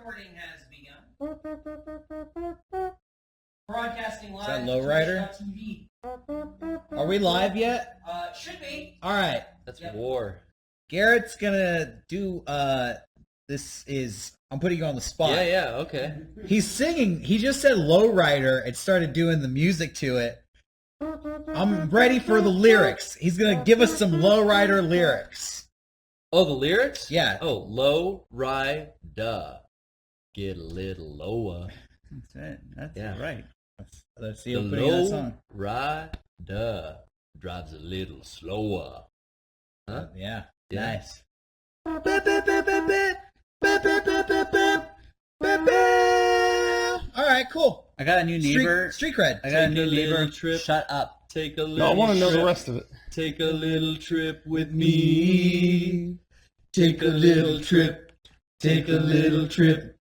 Recording has begun. Broadcasting live. Is that Lowrider? Are we live yet? Should be. All right. That's war. Garrett's gonna do. This is. I'm putting you on the spot. Yeah. Okay. He's singing. He just said Lowrider and started doing the music to it. I'm ready for the lyrics. He's gonna give us some Lowrider lyrics. Oh, the lyrics? Yeah. Oh, low ride, duh. Get a little lower. That's it. That's Yeah. right. Let's see The you putting that low song. ride, duh. Drives a little slower. Huh? Yeah. Yeah. Nice. All right, cool. I got a new neighbor. Street cred. I got a new little neighbor. trip. Shut up. Take a little No, I want to know trip. the rest of it. Take a little trip with me. Take a little trip. Take a little trip.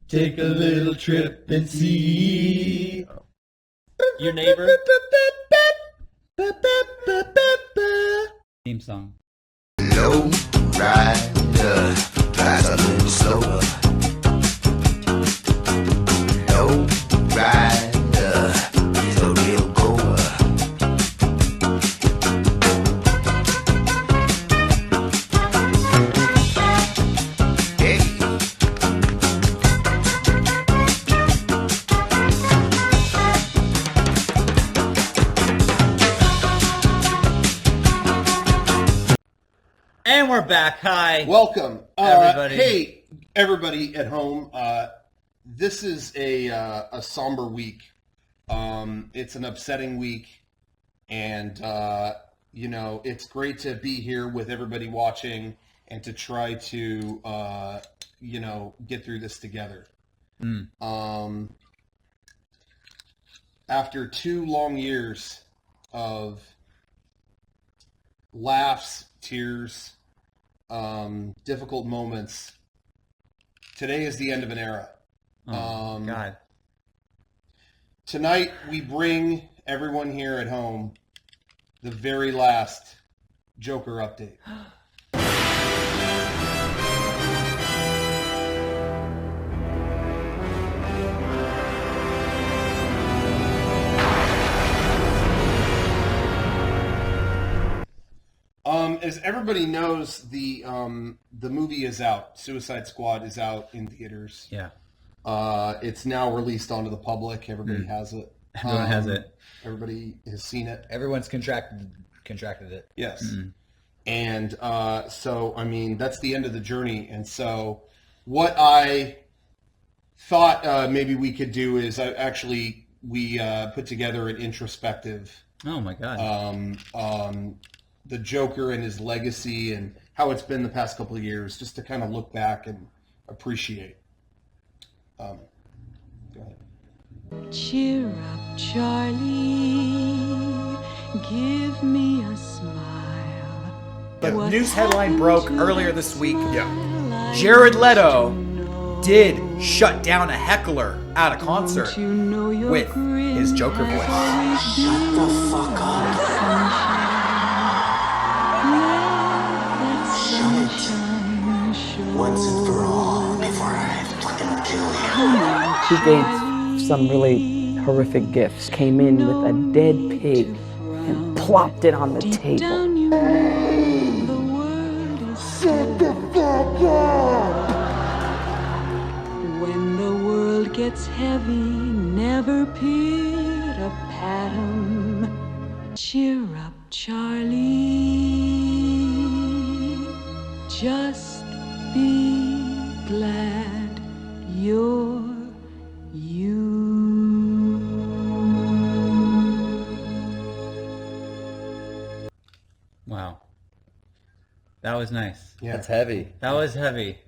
Take a little trip and see. Your neighbor? Theme song. Low rider, drives a little slower. Low rider is a real goer. Hey. And we're back. Hi. Welcome, Everybody. Hey, everybody at home. This is a somber week. It's an upsetting week, and it's great to be here with everybody watching and to try to get through this together. After 2 long years of laughs, tears, difficult moments, today is the end of an era. Oh, God. Tonight we bring everyone here at home the very last Joker update. As everybody knows, the movie is out. Suicide Squad is out in theaters. Yeah. It's now released onto the public. Everybody has it. Everyone has it. Everybody has seen it. Everyone's contracted it. Yes. And so, I mean, that's the end of the journey. And so what I thought maybe we could do is we put together an introspective Oh, my God. the Joker and his legacy and how it's been the past couple of years, just to kind of look back and appreciate. Go ahead. Cheer up, Charlie. Give me a smile. The What news headline broke earlier this week. Yeah. Jared Leto did shut down a heckler at a concert You know you're with great. his Joker voice. Shut the fuck up. Once and for all, before I fucking kill you. She gave some really horrific gifts. Came in with a dead pig and plopped it on the table. Down you know the world is Shut the fuck up! when the world gets heavy, never pit a patum. Cheer up, Charlie. Just be glad you're you. Wow. That was nice. Yeah. That's heavy. That was heavy.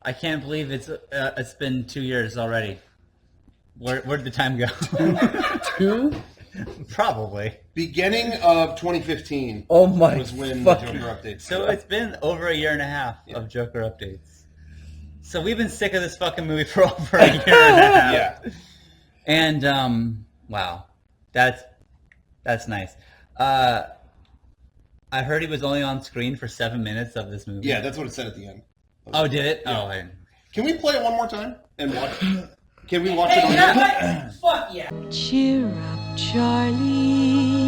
I can't believe it's been 2 years already. Where'd the time go? 2? Probably. Beginning of 2015 Oh my was when the fucking... Joker update. So it's been over a year and a half of Joker updates. So we've been sick of this fucking movie for over a year and a half. Yeah. And wow, that's nice. I heard he was only on screen for 7 minutes of this movie. Yeah, that's what it said at the end. Oh, did it? Yeah. Oh, Can we play it one more time and watch? Can we watch it Hey, on you know YouTube? what? Fuck yeah. Cheer up, Charlie.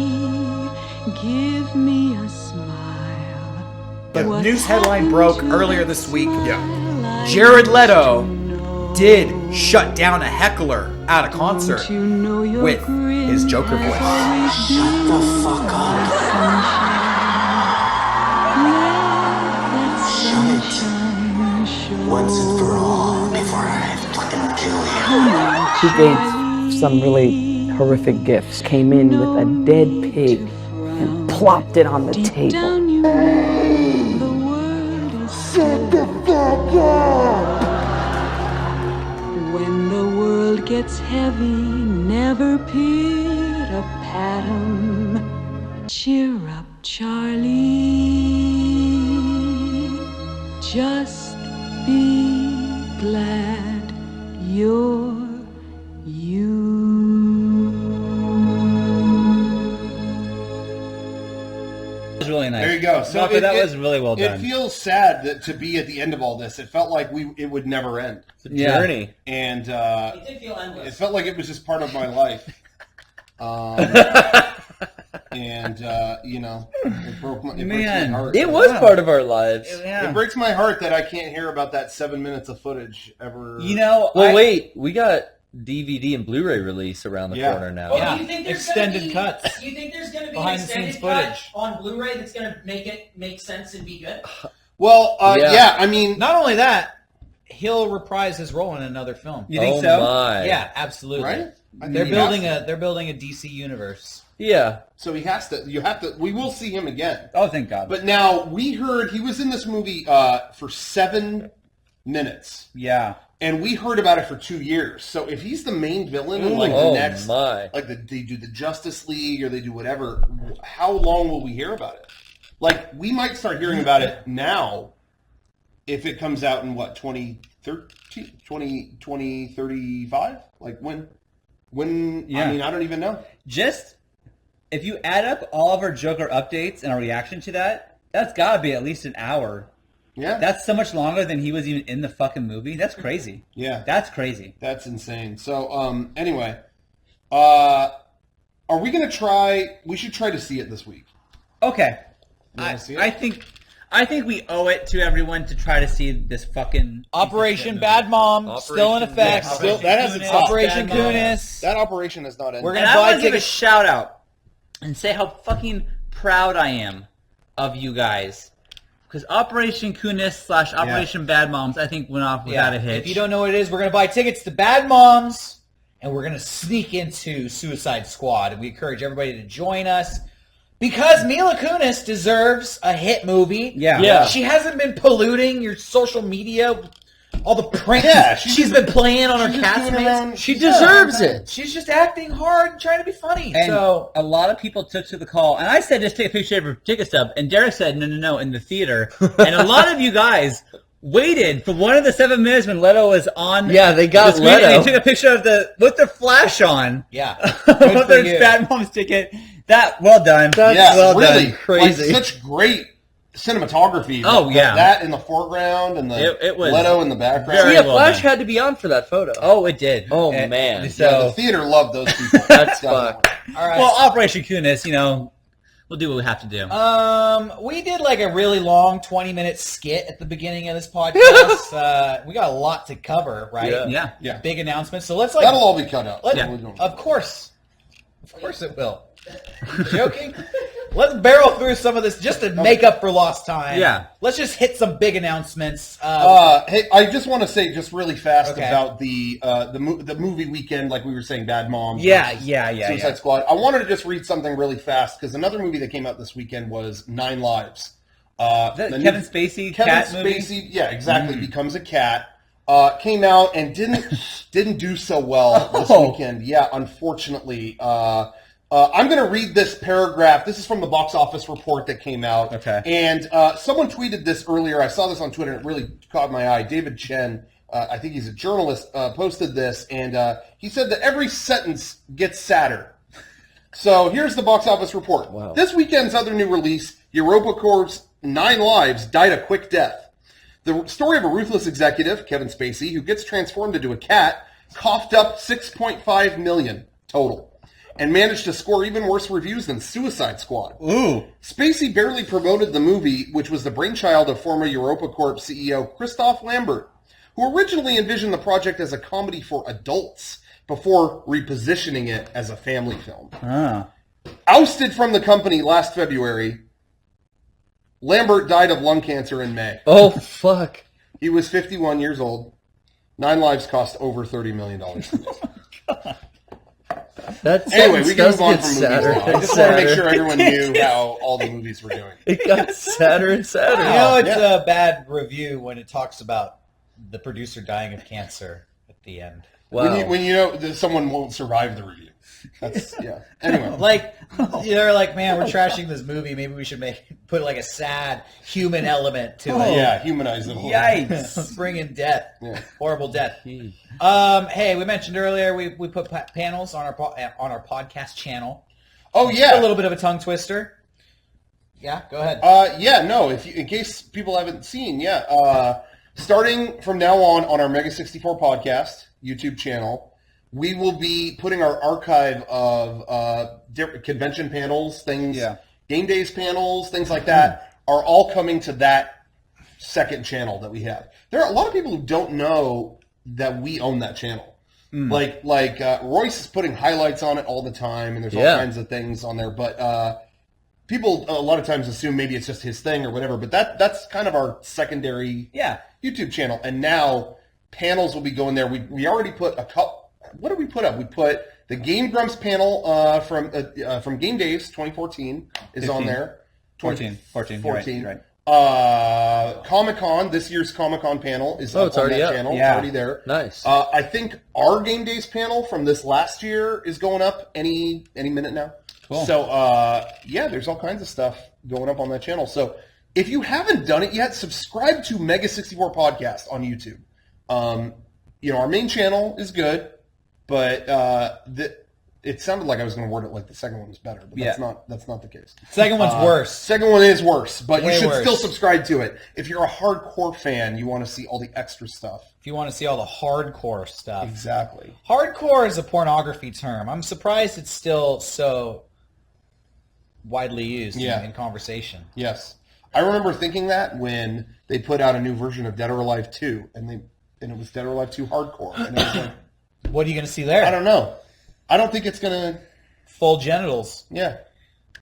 Give me a smile. The What news headline happened broke to earlier that this week. smile? I Jared want Leto to know. did shut down a heckler at a concert Don't you know your with grin his Joker has voice. always Shut the fuck up. Let that sunshine show. Once and for all, before I fucking kill you. Come on, She gave Charlie. some really horrific gifts. Came in with a dead pig and plopped it on the Deep table. down you know the world is Shut the fuck up! When the world gets heavy, never pit a pat 'em. Cheer up, Charlie. Just be glad you're you. That was really nice. There you go. So No, but that was really well done. It feels sad that to be at the end of all this. It felt like it would never end, It's a journey. and It did feel endless. it felt like it was just part of my life. And it breaks my heart. It was part of our lives. It breaks my heart that I can't hear about that 7 minutes of footage ever. You know, Well, wait, we got DVD and Blu-ray release around the Yeah. corner now. Well, Yeah, do you think there's extended gonna be, cuts. Do you think there's going to be Behind an the scenes extended cut footage. on Blu-ray that's going to make sense and be good? Well, Yeah. yeah. I mean, Not only that, he'll reprise his role in another film. You think Oh so? my. Yeah, absolutely. right? I think They're he building has to. they're building a DC universe. Yeah. So he has to. You have to. We will see him again. Oh, thank God. But now we heard he was in this movie for 7 minutes, yeah. and we heard about it for 2 years. So if he's the main villain in like Oh the next, my. like they do the Justice League or they do whatever, how long will we hear about it? Like we might start hearing about it now, if it comes out in what 2013, 2035? Like when? Yeah. I mean, I don't even know. Just, if you add up all of our Joker updates and our reaction to that, that's got to be at least an hour. Yeah, That's so much longer than he was even in the fucking movie. That's crazy. yeah. That's crazy. That's insane. So, anyway, are we going to try? We should try to see it this week. Okay. You wanna see it? I think we owe it to everyone to try to see this fucking Operation Bad Mom still in Operation- effect. Yeah, still- that hasn't Kunis, stopped. Operation Bad Mom. Kunis. That operation has not ended. We're And gonna I buy want to give a tickets. shout out and say how fucking proud I am of you guys. Because Operation Kunis / Operation Bad Moms, I think, went off without a hitch. If you don't know what it is, we're going to buy tickets to Bad Moms, and we're going to sneak into Suicide Squad. And we encourage everybody to join us because Mila Kunis deserves a hit movie. Yeah. Yeah. She hasn't been polluting your social media, all the pranks Yeah, she's been playing on her She's just doing her castmates. own- She deserves it. She's just acting hard and trying to be funny. And So a lot of people took to the call, and I said just take a picture of her ticket stub, and Derek said no in the theater, and a lot of you guys waited for one of the 7 minutes when Leto was on. Yeah, they got the screen, and Leto. they took a picture of with their flash on. yeah, Good with for their you. Bad Mom's ticket. That well done. Yeah, well really done. Crazy. Like, such great cinematography. Oh, yeah. that in the foreground and the It was Leto in the background. very Yeah, well Flash done. had to be on for that photo. Oh, it did. Oh, And- man. Yeah, the So, theater loved those people. That's Definitely. fucked. All right. well, Operation Kunis, we'll do what we have to do. We did like a really long 20-minute skit at the beginning of this podcast. We got a lot to cover, right? Yeah. Yeah. Yeah, Big announcements. So let's like, that'll all be cut out. let- So we don't- of course it will. Joking. Let's barrel through some of this just to make up for lost time. Yeah. Let's just hit some big announcements. Hey, I just want to say just really fast Okay. about the movie weekend, like we were saying, Bad Moms. Yeah, versus yeah. Suicide Squad. I wanted to just read something really fast because another movie that came out this weekend was 9 Lives. That The Kevin new- Spacey Kevin cat Spacey, movie? yeah, exactly, becomes a cat. Came out and didn't do so well this Oh. weekend. Yeah, unfortunately. I'm going to read this paragraph. This is from the box office report that came out. Okay. And someone tweeted this earlier. I saw this on Twitter. And it really caught my eye. David Chen, I think he's a journalist, posted this. And he said that every sentence gets sadder. So here's the box office report. Wow. This weekend's other new release, EuropaCorp's 9 Lives, died a quick death. The story of a ruthless executive, Kevin Spacey, who gets transformed into a cat, coughed up $6.5 million total, and managed to score even worse reviews than Suicide Squad. Ooh. Spacey barely promoted the movie, which was the brainchild of former EuropaCorp CEO Christophe Lambert, who originally envisioned the project as a comedy for adults before repositioning it as a family film. Ah. Ousted from the company last February, Lambert died of lung cancer in May. Oh, fuck. He was 51 years old. 9 lives cost over $30 million. Anyway, we can move on from movies now. I just want to make sure everyone knew how all the movies were doing. It got sadder and sadder. You know, it's a bad review when it talks about the producer dying of cancer at the end. Wow. When you know that someone won't survive the review. That's, yeah. Anyway. Like, they're like, man, we're trashing this movie. Maybe we should put like a sad human element to it. Yeah, humanize it a little. Yikes. Bring in death. Yeah. Horrible death. Hey, we mentioned earlier we put panels on our podcast channel. Oh, yeah. A little bit of a tongue twister. Yeah, go ahead. In case people haven't seen, starting from now on our MEGA64 podcast YouTube channel, we will be putting our archive of different convention panels, things, game days panels, things like that, are all coming to that second channel that we have. There are a lot of people who don't know that we own that channel. Like Royce is putting highlights on it all the time, and there's all kinds of things on there. But people a lot of times assume maybe it's just his thing or whatever. But that's kind of our secondary YouTube channel. And now panels will be going there. We already put a couple. What did we put up? We put the Game Grumps panel from Game Days 2014 is 15. On there. 14. Right. Comic-Con, this year's Comic-Con panel is up on that channel. Yeah. It's already there. Nice. I think our Game Days panel from this last year is going up any minute now. Cool. So, there's all kinds of stuff going up on that channel. So, if you haven't done it yet, subscribe to MEGA64 Podcast on YouTube. Our main channel is good, but it sounded like I was going to word it like the second one was better, but that's not the case. Second one's worse. Second one is worse, but Way you should worse. still subscribe to it. If you're a hardcore fan, you want to see all the extra stuff. If you want to see all the hardcore stuff. Exactly. Hardcore is a pornography term. I'm surprised it's still so widely used in conversation. Yes. I remember thinking that when they put out a new version of Dead or Alive 2, and it was Dead or Alive 2 Hardcore. And it was like, what are you going to see there? I don't know. I don't think it's going to... Full genitals. Yeah.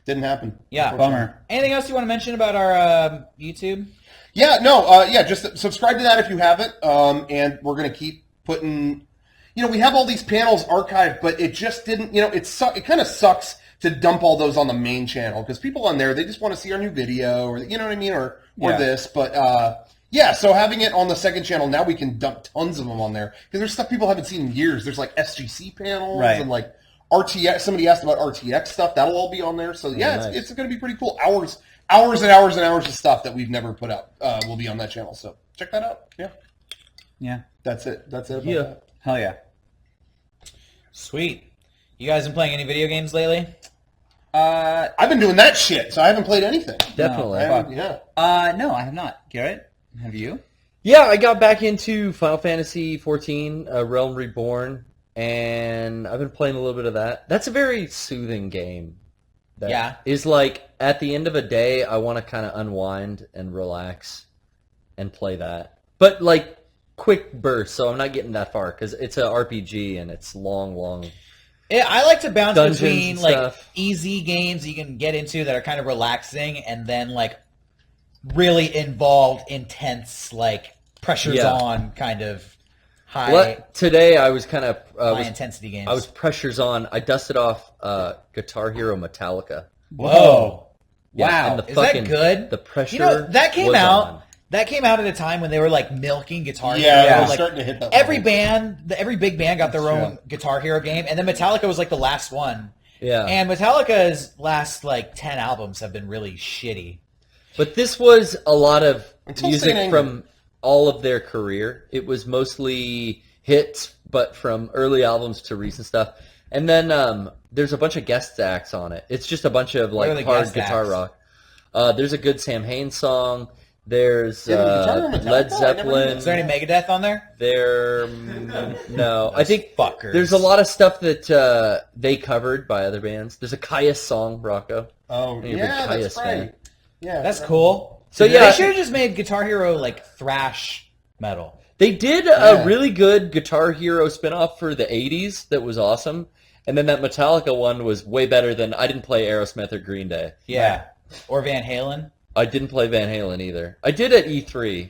Didn't happen. Yeah. Bummer. Anything else you want to mention about our YouTube? Yeah, just subscribe to that if you haven't. And we're going to keep putting... we have all these panels archived, but it just didn't... it kind of sucks to dump all those on the main channel, because people on there, they just want to see our new video, or you know what I mean, or this. But, so having it on the second channel, now we can dump tons of them on there, because there's stuff people haven't seen in years. There's like SGC panels and like RTX. Somebody asked about RTX stuff. That'll all be on there. So nice. it's going to be pretty cool. Hours and hours and hours of stuff that we've never put out will be on that channel. So check that out. Yeah. That's it. That's it. That. Hell yeah. Sweet. You guys been playing any video games lately? I've been doing that shit, so I haven't played anything. Definitely. No, I have not. Garrett, have you? Yeah, I got back into Final Fantasy XIV, Realm Reborn, and I've been playing a little bit of that. That's a very soothing game. That is like, at the end of a day, I want to kind of unwind and relax and play that. But like, quick bursts, so I'm not getting that far, because it's an RPG and it's long... Yeah, I like to bounce Dungeons between and like stuff. easy games you can get into that are kind of relaxing, and then like really involved, intense, like pressures on kind of high. Today I was kind of high intensity games. I was pressures on. I dusted off Guitar Hero Metallica. Whoa! Yeah, wow, and the is fucking, that good? The pressure. That came was out. on. That came out at a time when they were like milking Guitar Hero. Yeah, like, starting to hit that. Every big band got their own Guitar Hero game, and then Metallica was like the last one. Yeah. And Metallica's last like 10 albums have been really shitty. But this was a lot of Until music Saint from all of their career. It was mostly hits, but from early albums to recent stuff. And then there's a bunch of guest acts on it. It's just a bunch of like hard guitar rock. There's a good Sam Hain song. There's Yeah, the guitar Metallica? Led I never Zeppelin. knew. Is there any Megadeth on there? No. I think fuckers. there's a lot of stuff that they covered by other bands. There's a Kaius song, Rocco. Oh, You're a big yeah, Kaius that's fan. right. Yeah, That's cool. So yeah, they should have just made Guitar Hero like thrash metal. They did a really good Guitar Hero spinoff for the 80s that was awesome. And then that Metallica one was way better than... I didn't play Aerosmith or Green Day. Yeah. Or Van Halen. I didn't play Van Halen either. I did at E3.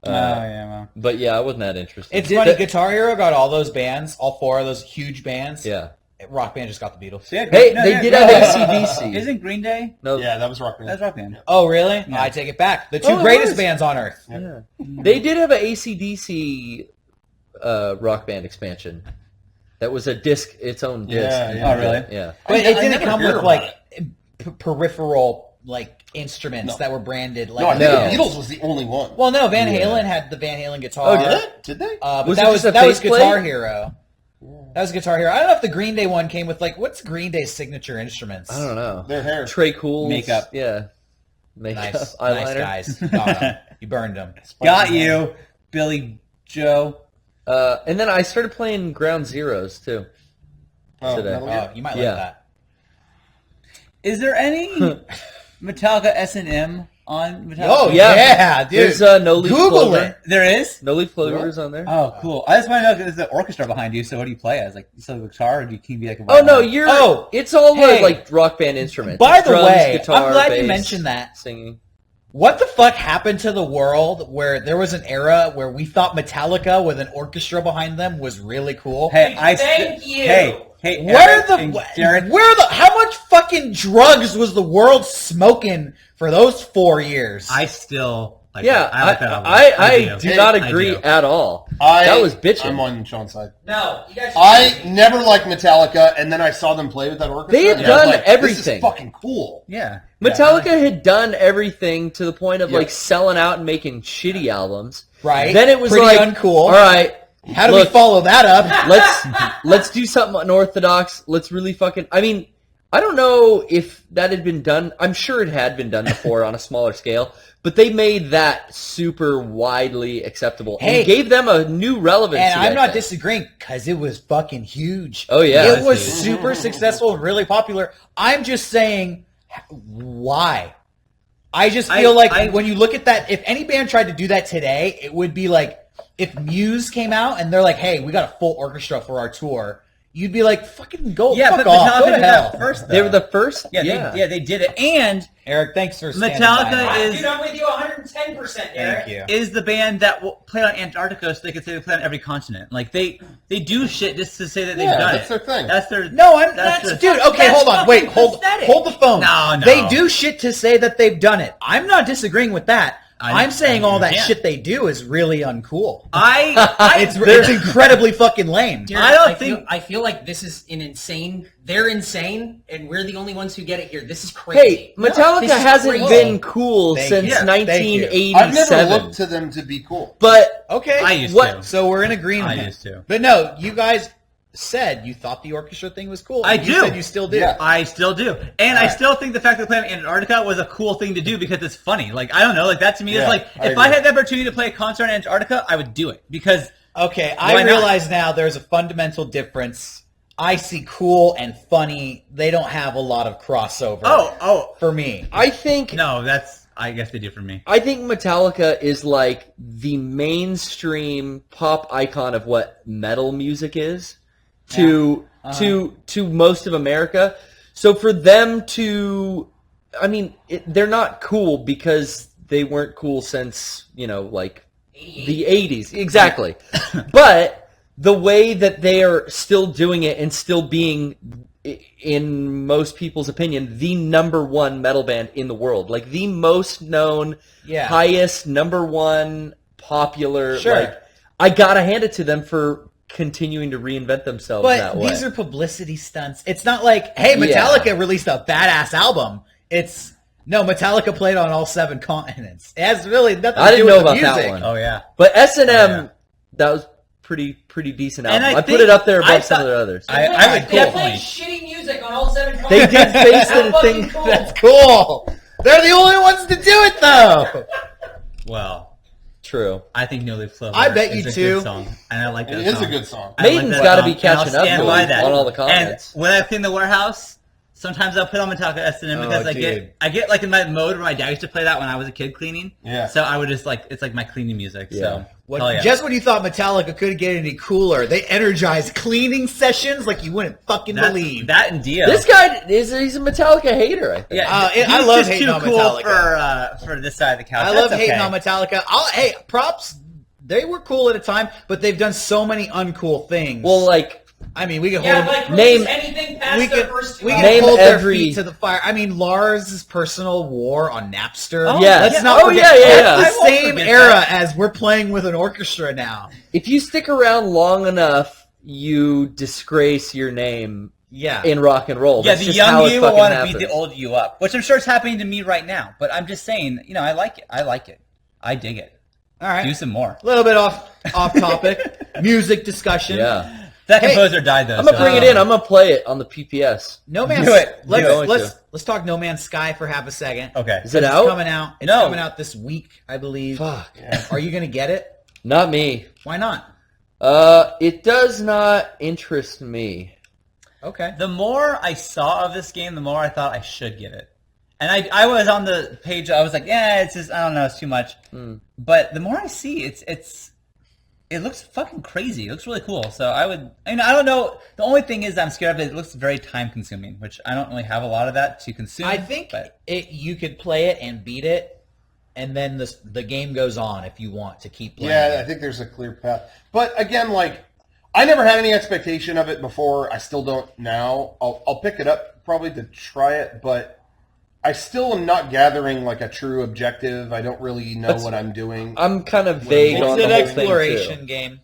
Well. But yeah, I wasn't that interested. It's funny, Guitar Hero got all those bands, all 4 of those huge bands. Yeah. Rock Band just got the Beatles. Yeah, Hey, they did have AC/DC. Isn't Green Day? No, Yeah, that was Rock Band. That's Rock Band. Oh, really? Yeah. I take it back. The 2 it greatest was. bands on Earth. Yeah. They did have an AC/DC Rock Band expansion. That was a disc, its own disc. Yeah. Oh, really? Yeah. But I it didn't never come hear with about like peripheral like instruments No. that were branded like. No, I think No. the Beatles was the only one. Well, no, Van Yeah. Halen had the Van Halen guitar. Oh, did it? Did they? But Was that it was just a that was faceplate? Guitar Hero. That was Guitar Hero. I don't know if the Green Day one came with like what's Green Day's signature instruments. I don't know. Their hair. Trey Cool. Makeup. Yeah. Makeup. Nice, Eyeliner. nice guys. You got 'em. You burned them. Got you, Billy Joe. And then I started playing Ground Zeroes, too. Oh, today. Metal Oh, Gear? you might Yeah. like that. Is there any Metallica S&M on Metallica? Oh Yeah. yeah, dude. There's No Leaf Google Clover. it. There is? No Leaf Clover is on there. Oh, cool. I just want to know because there's an orchestra behind you, so what do you play as? Like, you still have a guitar, or do you can you be like a Oh, no, violin? you're... Oh, it's all hey. like rock band instruments. By It's the drums, way, guitar, I'm glad you bass, mentioned that. Singing. What the fuck happened to the world where there was an era where we thought Metallica with an orchestra behind them was really cool? Hey, Thank you. Hey, Where Eric and Derek, how much fucking drugs was the world smoking for those 4 years? I still like Yeah, that. I like that album. I do not I agree do. at all. I, That was bitching. I'm on Sean's side. No, you guys. I never liked Metallica, and then I saw them play with that orchestra. They had and I was done like, everything. This is fucking cool. Yeah. Metallica had done everything to the point of Yeah. like selling out and making shitty albums. Right. Then it was Pretty like, uncool. all right, How do look, we follow that up? let's do something unorthodox. Let's really fucking. I mean, I don't know if that had been done. I'm sure it had been done before on a smaller scale, but they made that super widely acceptable Hey. and gave them a new relevancy. And I'm I not think. disagreeing because it was fucking huge. Oh, yeah. It was super successful and really popular. I'm just saying, why? I just feel when you look at that, if any band tried to do that today, it would be like if Muse came out and they're like, "Hey, we got a full orchestra for our tour." You'd be like, "Fucking go, Yeah, fuck but off, Metallica go to did hell." that first. They were the first. Yeah, they did it. And Eric, thanks for standing Metallica by. is- Dude, I'm with you 110%, Derek. Thank you. is the band that played on Antarctica, so they could say they play on every continent. Like they do shit just to say that they've Yeah, done that's it. their thing. That's their. No, I'm that's not, their- dude. Okay, that's hold on. Wait, fucking hold pathetic. the phone. No. They do shit to say that they've done it. I'm not disagreeing with that. I'm saying all that understand. shit they do is really uncool. It's It's incredibly fucking lame. Derek, I don't think- I feel like this is an insane. They're insane, and we're the only ones who get it here. This is Hey, crazy. Metallica This is hasn't crazy. been cool Thank since you. Yeah, thank you. 1987. I've never looked to them to be cool. But Okay, I used what- to. so we're in agreement. I used to. But no, you guys said you thought the orchestra thing was cool. I and you do. said you still do. Yeah. I still do, and I still think the fact that they played in Antarctica was a cool thing to do because it's funny. Like I don't know, like that to me is Yeah, like I if I agree. had the opportunity to play a concert in Antarctica, I would do it because Okay, Why I not? realize now there's a fundamental difference. I see cool and funny. They don't have a lot of crossover. oh For me. I think no, I guess they do for me. I think Metallica is like the mainstream pop icon of what metal music is to most of America. So for them to, I mean, they're not cool because they weren't cool since, like the 80s. Exactly. But the way that they are still doing it and still being, in most people's opinion, the number one metal band in the world. Like the most known, highest, number one popular. Sure. Like, I gotta hand it to them for continuing to reinvent themselves that way. But these are publicity stunts. It's not like, hey, Metallica released a badass album. It's, no, Metallica played on all 7 continents. It has really nothing I to do didn't know with the about that music. one. Oh yeah, But S&M, that was pretty decent And album. I I put think- it up there I above some thought- of their others. I would They play definitely. shitty music on all 7 They continents. did Face How and fucking thing. cool. That's cool. They're the only ones to do it, though. Well, True. I think No Leaf Clover I bet you is a too. good song, and I like that It is song. a good song. I like Maiden's that got to song, be catching and I'll up stand to by it that. on all the comments. And when I clean the warehouse, sometimes I'll put on Metallica S&M because dude. I get like in my mode where my dad used to play that when I was a kid cleaning. Yeah. So I would just like it's like my cleaning music. So hell yeah. Just when you thought Metallica couldn't get any cooler, they energized cleaning sessions like you wouldn't fucking believe. That and Dio. This guy he's a Metallica hater, I think. Yeah, He's I love just hating too on cool Metallica. for this side of the couch. I That's love hating okay. on Metallica. Hey, props. They were cool at a time, but they've done so many uncool things. Well, like, I mean, we can Yeah, hold like name- anything past we their can first two we albums. can Name hold every- their feet to the fire. I mean, Lars' personal war on Napster. Oh, yeah. Let's yeah. not Oh, forget. yeah, yeah, That's yeah. the I won't same forget era that. as we're playing with an orchestra now. if you stick around long enough, you disgrace your name Yeah. in rock and roll. Yeah, That's the just how young it you will fucking want to happens. beat the old you up, which I'm sure is happening to me right now. But I'm just saying, I like it. I like it. I dig it. All right. Do some more. A little bit off topic. Music discussion. Yeah. That Hey, composer died though. I'm going to bring it in. I'm going to play it on the PPS. No Man's Do it. Let's Do it. let's talk No Man's Sky for half a second. Okay. Is it It's out? coming out. It's No. coming out this week, I believe. Fuck. Are you gonna get it? Not me. Why not? It does not interest me. Okay. The more I saw of this game, the more I thought I should get it. And I was on the page. I was like, yeah, it's just I don't know, it's too much. But the more I see, it looks fucking crazy. It looks really cool. So I don't know. The only thing is I'm scared of it. It looks very time consuming, which I don't really have a lot of that to consume. I think but you could play it and beat it, and then the game goes on if you want to keep playing. Yeah, I it. think there's a clear path. But again, like, I never had any expectation of it before. I still don't now. I'll pick it up probably to try it, but I still am not gathering like a true objective. I don't really know what I'm doing. I'm kind of vague It's on the an whole exploration thing, too. game.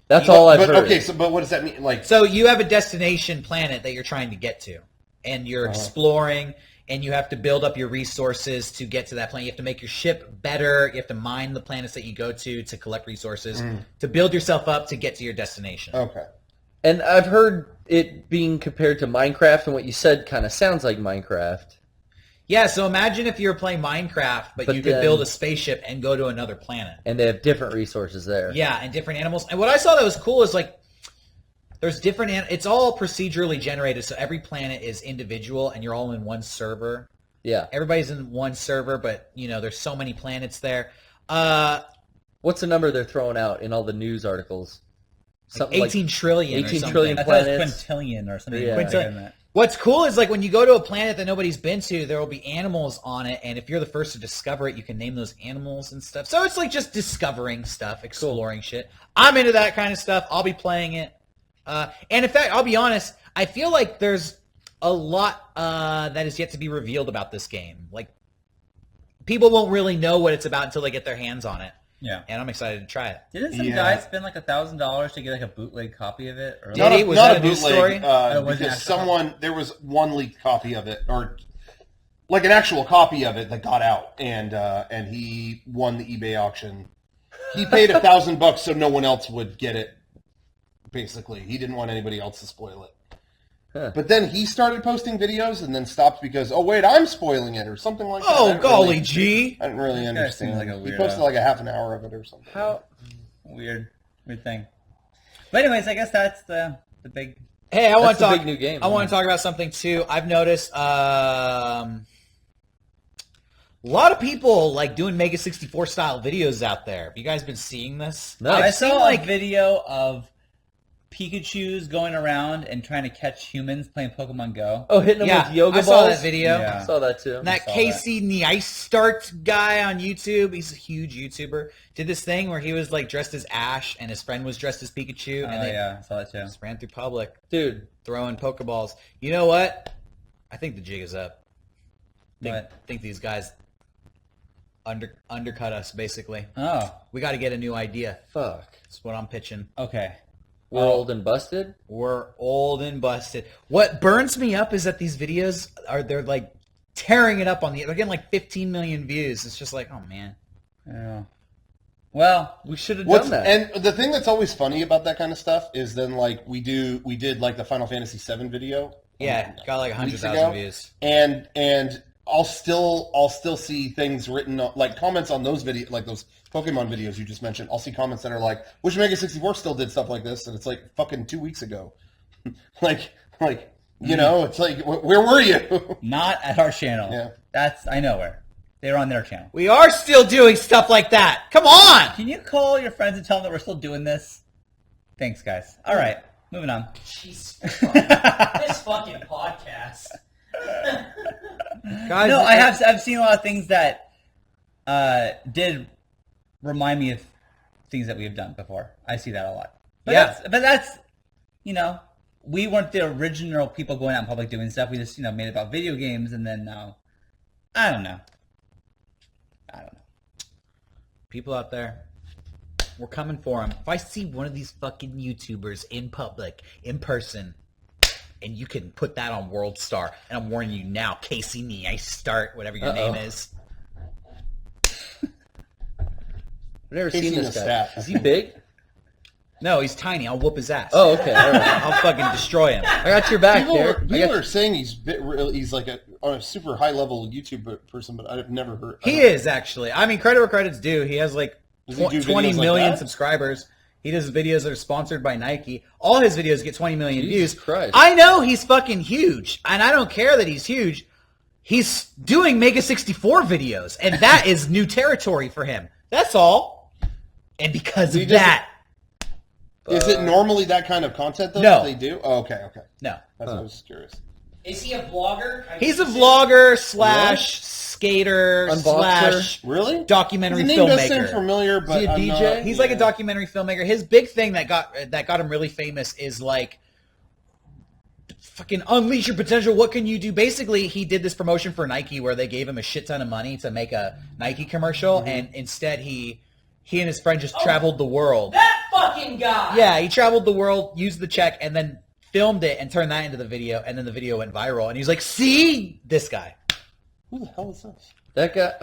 That's all I've but, heard. Okay, but what does that mean? Like, So you have a destination planet that you're trying to get to, and you're exploring, and you have to build up your resources to get to that planet. You have to make your ship better. You have to mine the planets that you go to collect resources, to build yourself up to get to your destination. okay. And I've heard it being compared to Minecraft, and what you said kind of sounds like Minecraft. Yeah, so imagine if you were playing Minecraft, but you could then- build a spaceship and go to another planet. And they have different resources there. Yeah, and different animals. And what I saw that was cool is like there's different. It's all procedurally generated, so every planet is individual, and you're all in one server. Yeah. Everybody's in one server, but there's so many planets there. What's the number they're throwing out in all the news articles? Something 18 trillion. 18 or something. trillion I thought it planets. was quintillion or something. Yeah. bigger than that. What's cool is like when you go to a planet that nobody's been to, there will be animals on it, and if you're the first to discover it, you can name those animals and stuff. So it's like just discovering stuff, exploring shit. I'm into that kind of stuff. I'll be playing it. And in fact, I'll be honest, I feel like there's a lot that is yet to be revealed about this game. Like, people won't really know what it's about until they get their hands on it. Yeah. And I'm excited to try it. Didn't some Yeah. guy spend like $1,000 to get like a bootleg copy of it? Or Did he? Was that a news story? It wasn't Because actual there was one leaked copy of it, or like an actual copy of it that got out, and he won the eBay auction. He paid $1,000 so no one else would get it. Basically, he didn't want anybody else to spoil it. Huh. But then he started posting videos and then stopped because, oh wait, I'm spoiling it or something like that. I Oh, didn't golly really- gee. I didn't really guy understand. seems like a He weirdo. posted like a half an hour of it or something. How? Weird thing. But anyways, I guess that's the big. Hey, I want That's to the talk. big new game. I want to talk about something too. I've noticed a lot of people like doing MEGA64 style videos out there. Have you guys been seeing this? No. I've I seen, saw like a video of Pikachu's going around and trying to catch humans playing Pokemon Go. Oh, hitting them yeah, with yoga I balls? saw that video. Yeah. I saw that too. And that saw Casey Neistat guy on YouTube, he's a huge YouTuber, did this thing where he was like dressed as Ash and his friend was dressed as Pikachu, Oh and they yeah, I saw that too. just ran through public Dude, throwing Pokeballs. You know what? I think the jig is up. I What? think these guys undercut us, basically. Oh, We got to get a new idea. fuck. That's what I'm pitching. okay. We're old and busted? We're old and busted. What burns me up is that these videos they're like tearing it up they're getting like 15 million views. It's just like, oh man. Yeah. Well, We should have done that. And the thing that's always funny about that kind of stuff is then like we did like the Final Fantasy VII video. Yeah, got like weeks 100,000 ago. views. And I'll still see things written like comments on those like those Pokemon videos you just mentioned. I'll see comments that are like, "Wish MEGA64 still did stuff like this," and it's like fucking 2 weeks ago. like it's like, where were you? Not at our channel. Yeah, I know where. They're on their channel. We are still doing stuff like that. Come on! Can you call your friends and tell them that we're still doing this? Thanks, guys. All right, moving on. Jeez, this fucking podcast. Guys, No, I've seen a lot of things that did remind me of things that we have done before. I see that a lot. But that's we weren't the original people going out in public doing stuff. We just made it about video games, and then I don't know. People out there, we're coming for them. If I see one of these fucking YouTubers in public, in person, and you can put that on World Star, and I'm warning you now, Casey Neistat, whatever your name is. I've never Casey seen this guy. Neistat. Is he big? No, he's tiny. I'll whoop his ass. Oh, okay. All right. I'll fucking destroy him. I got your back, Derek. People are saying he's like on a super high level YouTube person, but I've never heard. He is, actually. I mean, credit where credit's due. He has like Does he do 20 videos like million that? subscribers. He does videos that are sponsored by Nike. All his videos get 20 million Jesus views. Christ. I know he's fucking huge, and I don't care that he's huge. He's doing MEGA64 videos, and that is new territory for him. That's all. And because of that... Is it normally that kind of content, though, No. that they do? Oh, okay. No. That's what I was curious. Is he a vlogger? He's a vlogger slash skater Unboxer? slash Really? documentary His name does seem filmmaker. familiar, but Is he a I'm DJ? not- He's like a documentary filmmaker. His big thing that got him really famous is like fucking unleash your potential. What can you do? Basically, he did this promotion for Nike where they gave him a shit ton of money to make a Nike commercial, and instead he and his friend just traveled the world. That fucking guy! Yeah, he traveled the world, used the check, and then filmed it and turned that into the video, and then the video went viral. And he's like, "See this guy? Who the hell is this? That guy.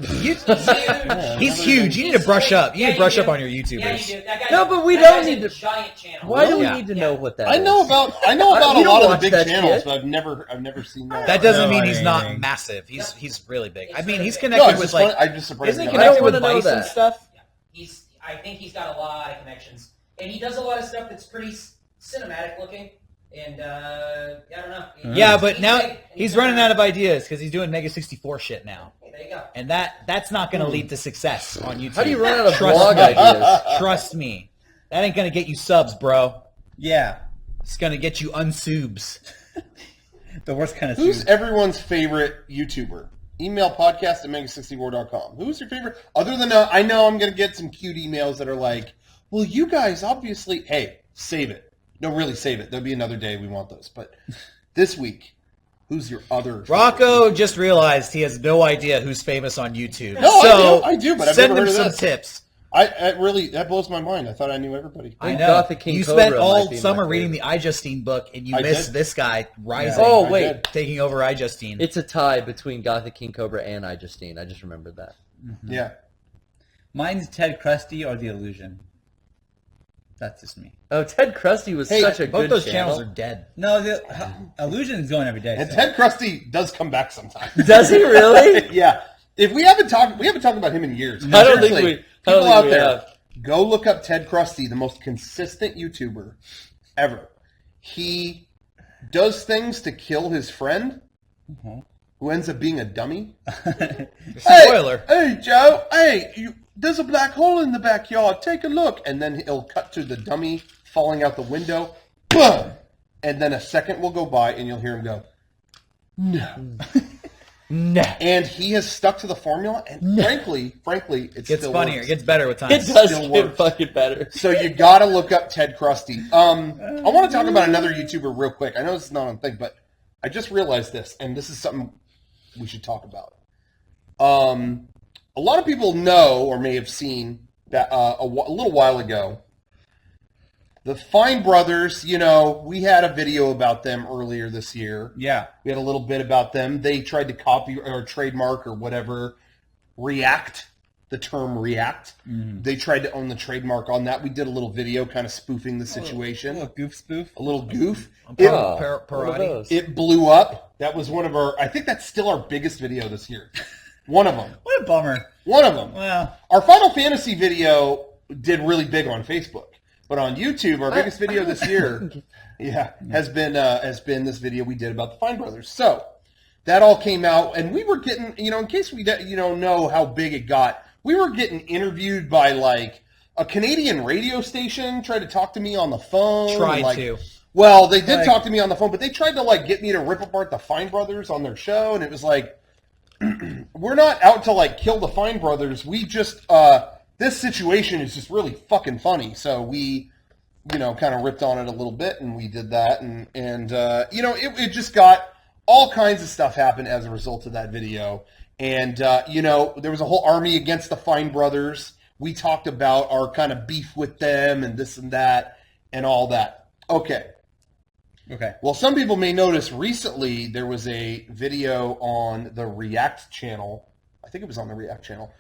He's huge. You need to brush up. You need to brush up on your YouTubers." Yeah, you do. That guy's, No, but we that don't guy's need a to- giant channel. Why do we Yeah. need to know what that I is? know about You a don't lot of watch the big that channels, shit. but I've never seen that. That doesn't No, mean I he's mean not anything. massive. He's really big. I mean, really he's big. connected No, it's with just like. funny. I'm just surprised. Isn't he I don't connected with wanna know Vice and that. stuff? I think he's got a lot of connections, and he does a lot of stuff that's pretty cinematic looking. And I don't know. Yeah, but now big, and he's running out of ideas because he's doing MEGA64 shit now, There you go. and that's not going to lead to success on YouTube. How do you run out of Trust vlog me. ideas? Trust me, that ain't going to get you subs, bro. Yeah, It's going to get you unsubs. the worst kind of. Who's suit. everyone's favorite YouTuber? Email podcast at MEGA64.com. Who's your favorite? Other than I know I'm going to get some cute emails that are like, well, you guys obviously... Hey, save it. No, really, save it. There'll be another day we want those. But this week, who's your other... Rocco just realized he has no idea who's famous on YouTube. No, so I do, but I've send never him heard of some this. tips. That blows my mind. I thought I knew everybody. I think know. Gothic King You Cobra spent all might be my summer reading favorite. the iJustine book, and you I missed did. this guy rising. Oh, I wait. did. Taking over iJustine. It's a tie between Gothic King Cobra and iJustine. I just remembered that. Yeah. Mine's Ted Krusty or The Illusion. That's just me. Oh, Ted Krusty was such a both good those channel. channels are dead. No, the Illusion is going every day. And so- Ted Krusty does come back sometimes. Does he really? Yeah. If we haven't talked about him in years. I don't think Seriously, we- I People don't think out we there, have. go look up Ted Krusty, the most consistent YouTuber ever. He does things to kill his friend, who ends up being a dummy. Spoiler. Hey, Joe. Hey, there's a black hole in the backyard. Take a look. And then he'll cut to the dummy falling out the window. Boom! And then a second will go by, and you'll hear him go, no. No. And he has stuck to the formula, and frankly, it Gets still funnier. works. It gets better with time. It does Still get works. fucking better. So you gotta look up Ted Krusty. I want to talk about another YouTuber real quick. I know this is not on thing, but I just realized this, and this is something we should talk about. A lot of people know or may have seen that a little while ago, the Fine Brothers. You know, we had a video about them earlier this year. Yeah. We had a little bit about them. They tried to copy or trademark or whatever React, the term react. They tried to own the trademark on that. We did a little video kind of spoofing the situation. A little goof spoof. A little goof. Parody. It blew up. That was one of our, I think that's still our biggest video this year. One of them. What a bummer. One of them. Well, Our Final Fantasy video did really big on Facebook. But on YouTube, our biggest video this year has been this video we did about the Fine Brothers. So that all came out, and we were getting, in case we know how big it got, we were getting interviewed by like a Canadian radio station, tried to talk to me on the phone. Well, they did talk to me on the phone, but they tried to like get me to rip apart the Fine Brothers on their show, and it was like, we're not out to like kill the Fine Brothers. We just this situation is just really fucking funny. So we, kind of ripped on it a little bit, and we did that, and it just got all kinds of stuff happened as a result of that video. And there was a whole army against the Fine Brothers. We talked about our kind of beef with them and this and that and all that. Okay. Well, some people may notice recently there was a video on the React channel. I think it was on the React channel.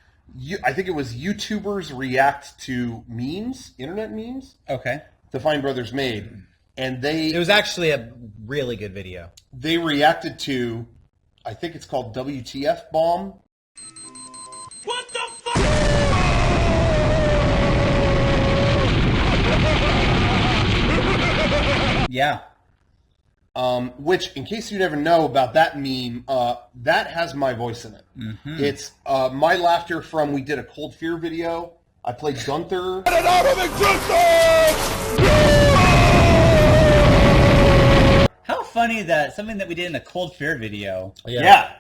I think it was YouTubers react to memes, internet memes. Okay. The Fine Brothers made. And It was actually a really good video. They reacted to, I think it's called WTF Bomb. What the fuck? Yeah. Which, in case you never know about that meme, that has my voice in it. Mm-hmm. It's my laughter from, we did a Cold Fear video. I played Gunther. How funny that something that we did in a Cold Fear video. Yeah.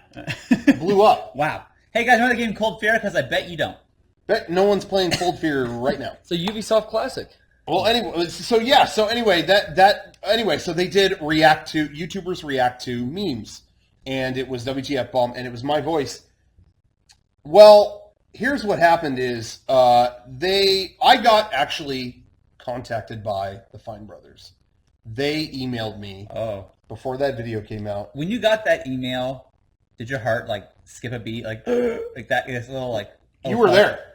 Blew up. Wow. Hey guys, know the game Cold Fear? Because I bet you don't. Bet no one's playing Cold Fear right now. It's a Ubisoft classic. Well, anyway, so they did YouTubers react to memes, and it was WTF Bomb, and it was my voice. Well, here's what happened is, I got actually contacted by the Fine Brothers. They emailed me before that video came out. When you got that email, did your heart like skip a beat, like that? It's a little like you were there.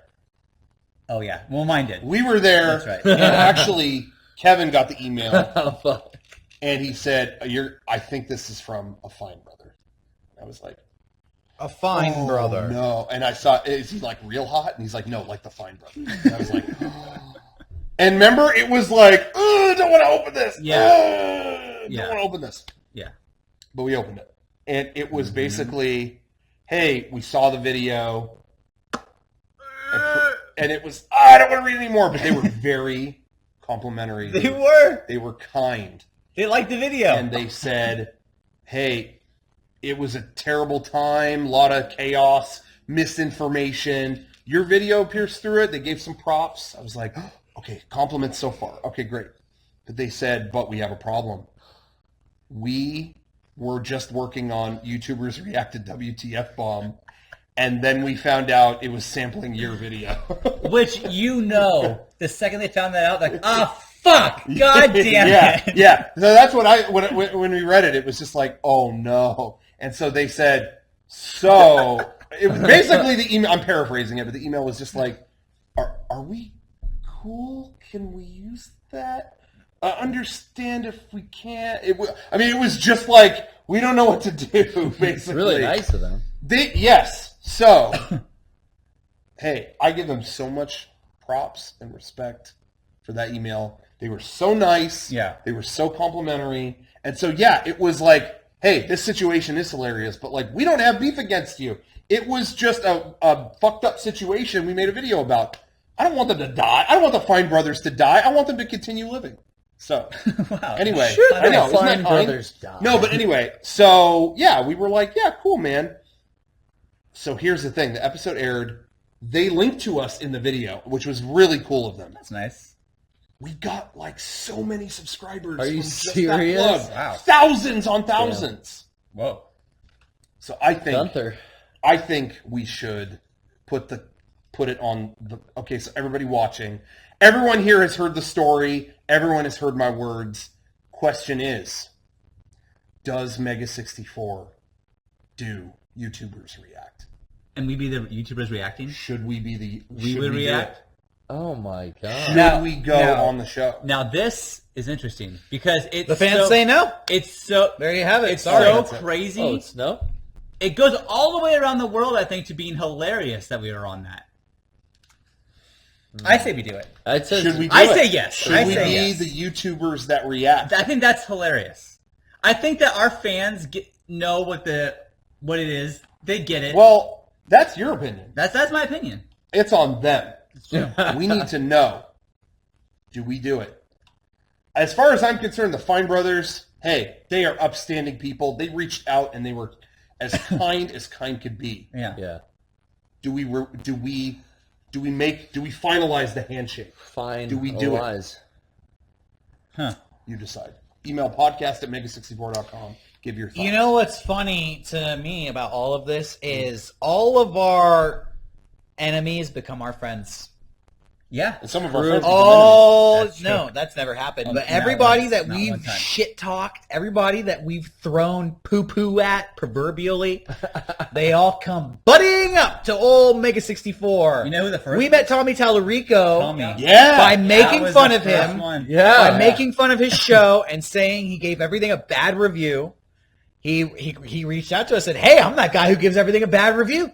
Oh yeah, well mine did. We were there. That's right. And actually, Kevin got the email. Oh, fuck. And he said, I think this is from a Fine Brother. I was like, a Fine Brother. No. And I saw, is he like real hot? And he's like, no, like the Fine Brother. And I was like, oh. And remember, it was like, don't want to open this. Yeah. Don't want to open this. Yeah. But we opened it. And it was basically, hey, we saw the video. And it was, I don't want to read anymore. But they were very complimentary. They were. They were kind. They liked the video. And they said, hey, it was a terrible time, a lot of chaos, misinformation. Your video pierced through it. They gave some props. I was like, oh, okay, compliments so far. Okay, great. But they said, but we have a problem. We were just working on YouTubers reacted WTF Bomb. And then we found out it was sampling your video. Which, the second they found that out, like, fuck! God damn it! Yeah. So that's what when we read it, it was just like, oh no. And so they said, it was basically the email, I'm paraphrasing it, but the email was just like, are we cool? Can we use that? Understand if we can't. It was just like, we don't know what to do, basically. It's really nice of them. Yes. So, hey, I give them so much props and respect for that email. They were so nice. Yeah. They were so complimentary. And so, yeah, it was like, hey, this situation is hilarious, but like, we don't have beef against you. It was just a fucked up situation we made a video about. I don't want them to die. I don't want the Fine Brothers to die. I want them to continue living. So, wow. Anyway, I know, Fine Brothers die. No, but anyway, so yeah, we were like, yeah, cool, man. So here's the thing: the episode aired. They linked to us in the video, which was really cool of them. That's nice. We got like so many subscribers. Are you from just serious? that plug. Wow. Thousands on thousands. Yeah. Whoa. So I think Gunther. I think we should put it on the. Okay, so everybody watching, everyone here has heard the story. Everyone has heard my words. Question is, does MEGA64 do YouTubers react? and we be the YouTubers reacting? Should we be the? We should would do react. it? Oh my god! Should we go on the show? Now this is interesting because it's The fans say no. It's so There you have it. it's Sorry. so crazy. Oh, it's no. It goes all the way around the world, I think, to being hilarious that we are on that. I say we do it. I'd say Should we? Do I it? say yes. Should I we say be yes. the YouTubers that react? I think that's hilarious. I think that our fans know what it is. They get it. Well, that's your opinion. That's my opinion. It's on them. We need to know. Do we do it? As far as I'm concerned, the Fine Brothers, hey, they are upstanding people. They reached out and they were as kind as kind could be. Yeah. Yeah. Do we finalize the handshake? Fine. Do we do it? Lies. Huh. You decide. Email podcast@mega64.com. Give your thoughts. You know what's funny to me about all of this is all of our enemies become our friends. Yeah. And some of our friends. Oh, That's no, true. that's never happened. Oh, But not everybody once, that not we've one time. shit-talked, everybody that we've thrown poo-poo at, proverbially, they all come butting up to old MEGA64. You know who the first? We met Tommy Tallarico Tommy. Yeah. by That making was fun the of first him. one. Yeah. By making fun of his show and saying he gave everything a bad review. He reached out to us and said, hey, I'm that guy who gives everything a bad review.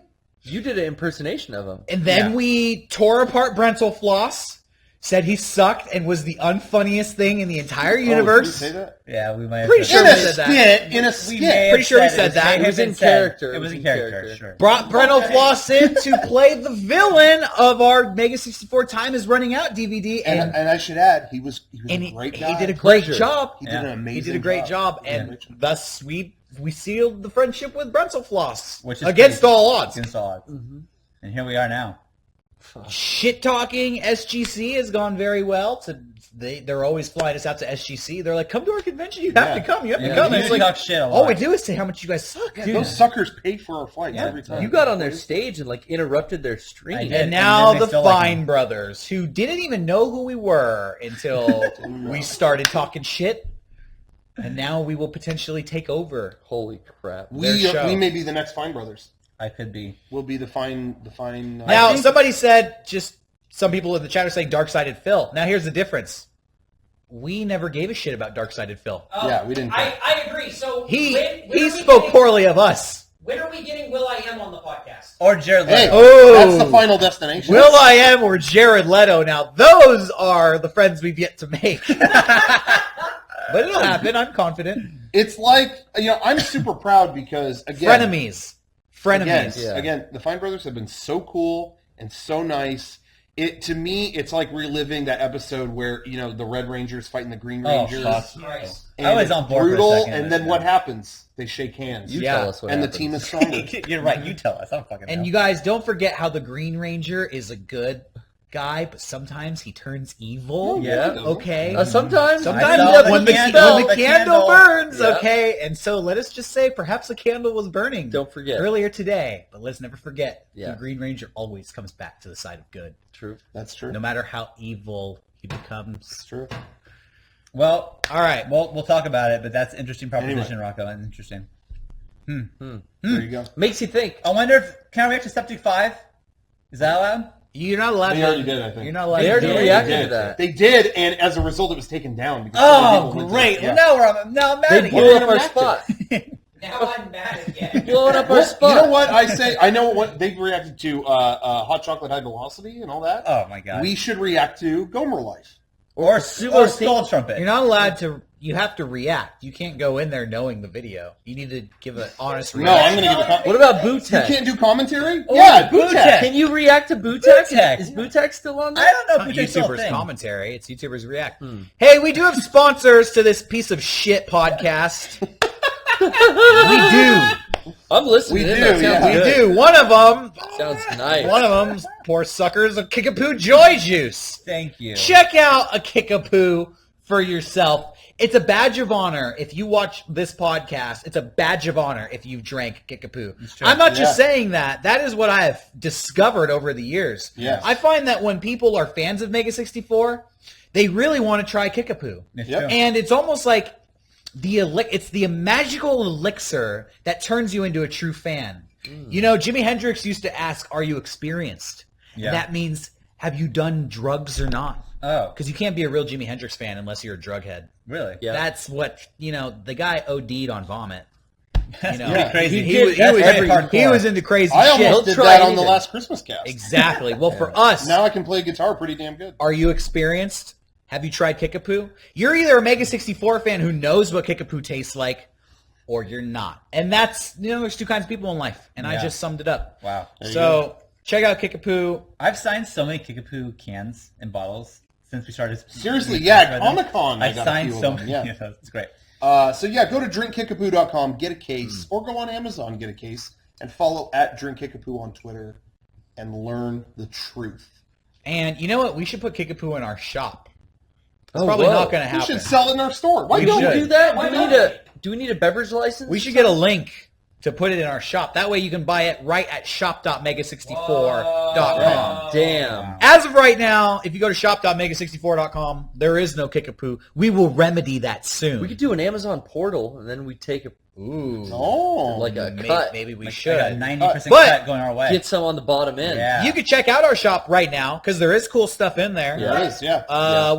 You did an impersonation of him. And then Yeah. we tore apart Brental Floss, said he sucked and was the unfunniest thing in the entire Oh, did we universe. say that? Yeah, we might have Pretty said sure In we a said that. skit. In a We skit. may have Pretty sure we said said it. that. May It have was been in said. character. It was in character. Sure. Brought Brental Floss in to play the villain of our MEGA64 Time is Running Out DVD. And I should add, he was a he great guy. did a great Pleasure. job. He did Yeah. an amazing He did a great job. And Yeah. thus we sealed the friendship with Brental Floss. Which is Against crazy. all odds. Against all odds. And here we are now. Shit talking SGC has gone very well. They're always flying us out to SGC. They're like, come to our convention. You have to come. You have to come. And You it's like, talk shit a lot. all we do is say how much you guys suck. Yeah, those suckers pay for our flights Yeah. every time. You got on their stage and like interrupted their stream. I did. And now And then the they still like Fine me. Brothers, who didn't even know who we were until we started talking shit. And now we will potentially take over. Holy crap! Their show. We may be the next Fine Brothers. I could be. We'll be the fine. Now, somebody said, just some people in the chat are saying Dark-Sided Phil. Now, here's the difference. We never gave a shit about Dark-Sided Phil. Yeah, we didn't. I agree. So He when are we spoke getting- poorly of us. When are we getting Will I Am on the podcast? Or Jared Hey, Leto. Oh. that's the final destination. Will I Am or Jared Leto. Now, those are the friends we've yet to make. But it'll happen. I'm confident. It's like, I'm super proud because, again, Frenemies. Again, the Fine Brothers have been so cool and so nice. To me, it's like reliving that episode where, the Red Ranger's fighting the Green Oh, Rangers. fuck. Christ. And I was it's on board for a brutal, second, and but then yeah. what happens? They shake hands. You Yeah. tell us what and the happens. team is stronger. You're right. You tell us. I don't fucking know. And you guys, don't forget how the Green Ranger is a good guy, but sometimes he turns evil. Yeah. Okay. Sometimes Sometimes I saw when the the candle, the candle candle. burns, Yeah. okay? And so let us just say perhaps the candle was burning Don't forget. earlier today, but let's never forget Yeah. the Green Ranger always comes back to the side of good, True. That's true. no matter how evil he becomes. That's true. Well, All right. we'll talk about it, but that's an interesting proposition, Rocco. That's interesting. There you go. Makes you think. I wonder if can I react to Septic 5? Is that allowed? You're not allowed They to. already did, I think. You're not allowed They to already do it. reacted to that. They did, and as a result, it was taken down. Because Oh, other people went to great! it. Yeah. Well, now I'm mad They again. blew up our react to spot. Now I'm mad again. Blowing up our Well, spot. you know what I say? I know what they reacted to Hot Chocolate High Velocity and all that. Oh my god! We should react to Gomer Life. or Skull Trumpet. You're not allowed to. You have to react. You can't go in there knowing the video. You need to give an honest No, reaction. I'm going to give a What about You Bootek? can't do commentary? Oh, Yeah, Bootek. Bootek. Can you react to Bootek? Bootek. Is Bootek still on I there? don't know Not if Bootek's still a YouTubers thing. commentary. It's YouTubers react. Hey, we do have sponsors to this piece of shit podcast. We do. I'm listening. We in. do, That sounds yeah. We good. do. One of them. Sounds nice. One of them. Poor suckers. A Kickapoo Joy Juice. Thank you. Check out a Kickapoo for yourself. It's a badge of honor if you watch this podcast. It's a badge of honor if you've drank Kickapoo. true. I'm not just Yeah. saying that. That is what I have discovered over the years. Yes. I find that when people are fans of MEGA64, they really want to try Kickapoo. It's Yep. true. And it's almost like it's the magical elixir that turns you into a true fan. You know, Jimi Hendrix used to ask, "Are you experienced?" Yeah. And that means, have you done drugs or not? Oh, Because you can't be a real Jimi Hendrix fan unless you're a drug head. really? Yeah. That's what, you know, the guy OD'd on vomit. You know, pretty crazy. He was into crazy I shit. almost did try that on the anything. last Christmas cast. Exactly. Well, for us, Now I can play guitar pretty damn good. are you experienced? Have you tried Kickapoo? You're either a MEGA64 fan who knows what Kickapoo tastes like, or you're not. And that's, you know, there's two kinds of people in life, and I Yeah. just summed it up. Wow. So check out Kickapoo. I've signed so many Kickapoo cans and bottles since we started. Seriously, yeah, Comic-Con. I I've got a signed few of so them, many. yeah. Yeah, that's great. So yeah, go to drinkkickapoo.com, get a case, or go on Amazon, get a case, and follow at drinkkickapoo on Twitter, and learn the truth. And you know what? We should put Kickapoo in our shop. It's Oh, probably whoa. not going to We happen. should sell it in our store. Why We don't should. we Do that? Why Do not? we need a beverage license? We should get a link to put it in our shop. That way you can buy it right at shop.mega64.com. Damn. As of right now, if you go to shop.mega64.com, there is no Kickapoo. We will remedy that soon. We could do an Amazon portal, and then we take Ooh. Oh, like a cut. Maybe we Like, should. I got 90% But- cut going our way. Get some on the bottom end. Yeah. You could check out our shop right now because there is cool stuff in there. Yeah. there it is, yeah.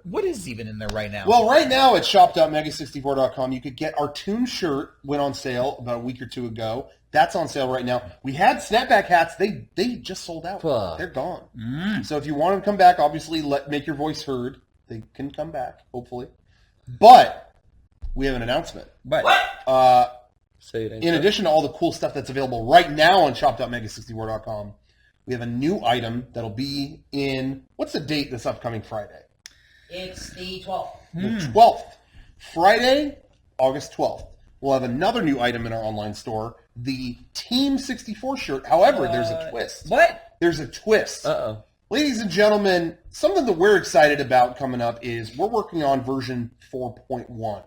What is even in there right now? Well, right now at shop.mega64.com, you could get our Toon shirt, went on sale about a week or two ago. That's on sale right now. We had snapback hats. They just sold out. Fuck. They're gone. So if you want them to come back, obviously make your voice heard. They can come back, hopefully. But we have an announcement. But Say it ain't In so. addition to all the cool stuff that's available right now on shop.mega64.com, we have a new item that'll be in, what's the date this upcoming Friday? It's the 12th. The 12th. Friday, August 12th. We'll have another new item in our online store, the Team 64 shirt. However, there's a twist. what? There's a twist. Uh-oh. Ladies and gentlemen, something that we're excited about coming up is we're working on version 4.1.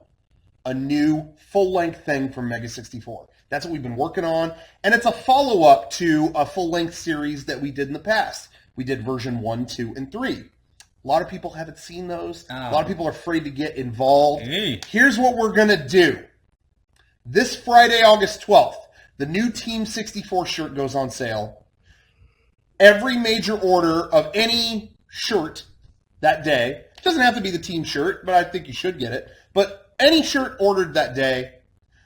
A new full-length thing from MEGA64. That's what we've been working on, and it's a follow-up to a full-length series that we did in the past. We did version 1, 2, and 3. A lot of people haven't seen those. A lot of people are afraid to get involved. Hey. Here's what we're going to do. This Friday, August 12th, the new Team 64 shirt goes on sale. Every major order of any shirt that day, it doesn't have to be the team shirt, but I think you should get it, but any shirt ordered that day,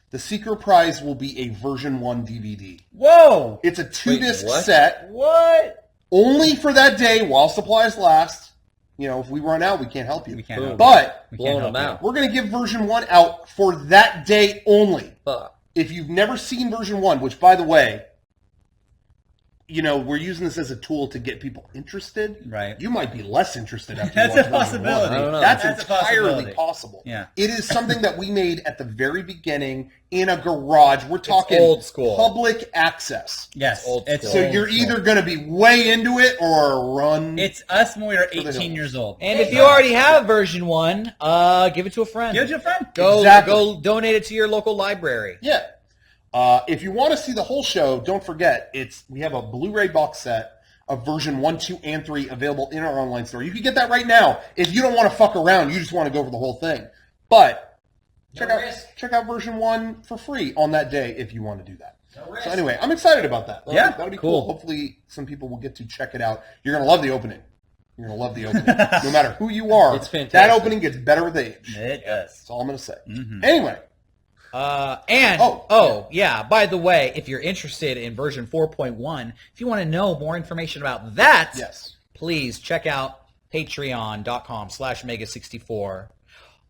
the secret prize will be a version 1 DVD. Whoa! It's a 2-disc what? set, What? only for that day while supplies last. You know, if we run out, we can't help you. We can't help you. But We can't Blowing help them you. out. we're going to give version 1 out for that day only. Fuck. If you've never seen version 1, which, by the way, you know, we're using this as a tool to get people interested. Right. You might be less interested after That's you a watch version 1. possibility. I don't know. That's That's a entirely possibility. possible. Yeah. It is something that we made at the very beginning in a garage. We're talking old school. public access. Yes. Old It's school. So you're either going to be way into it or run. It's us when we were the 18 hills. years old. And if you already have version 1, give it to a friend. Give it to a friend. Go donate it to your local library. Yeah. If you want to see the whole show, don't forget, we have a Blu-ray box set of version 1, 2, and 3 available in our online store. You can get that right now. If you don't want to fuck around, you just want to go for the whole thing. But check out version 1 for free on that day if you want to do that. So anyway, I'm excited about that. That'll be cool. Hopefully some people will get to check it out. You're going to love the opening. You're going to love the opening. No matter who you are, It's fantastic. that opening gets better with age. It does. That's all I'm going to say. Anyway. Yeah, by the way, if you're interested in version 4.1, if you want to know more information about that, Yes. please check out patreon.com/mega64.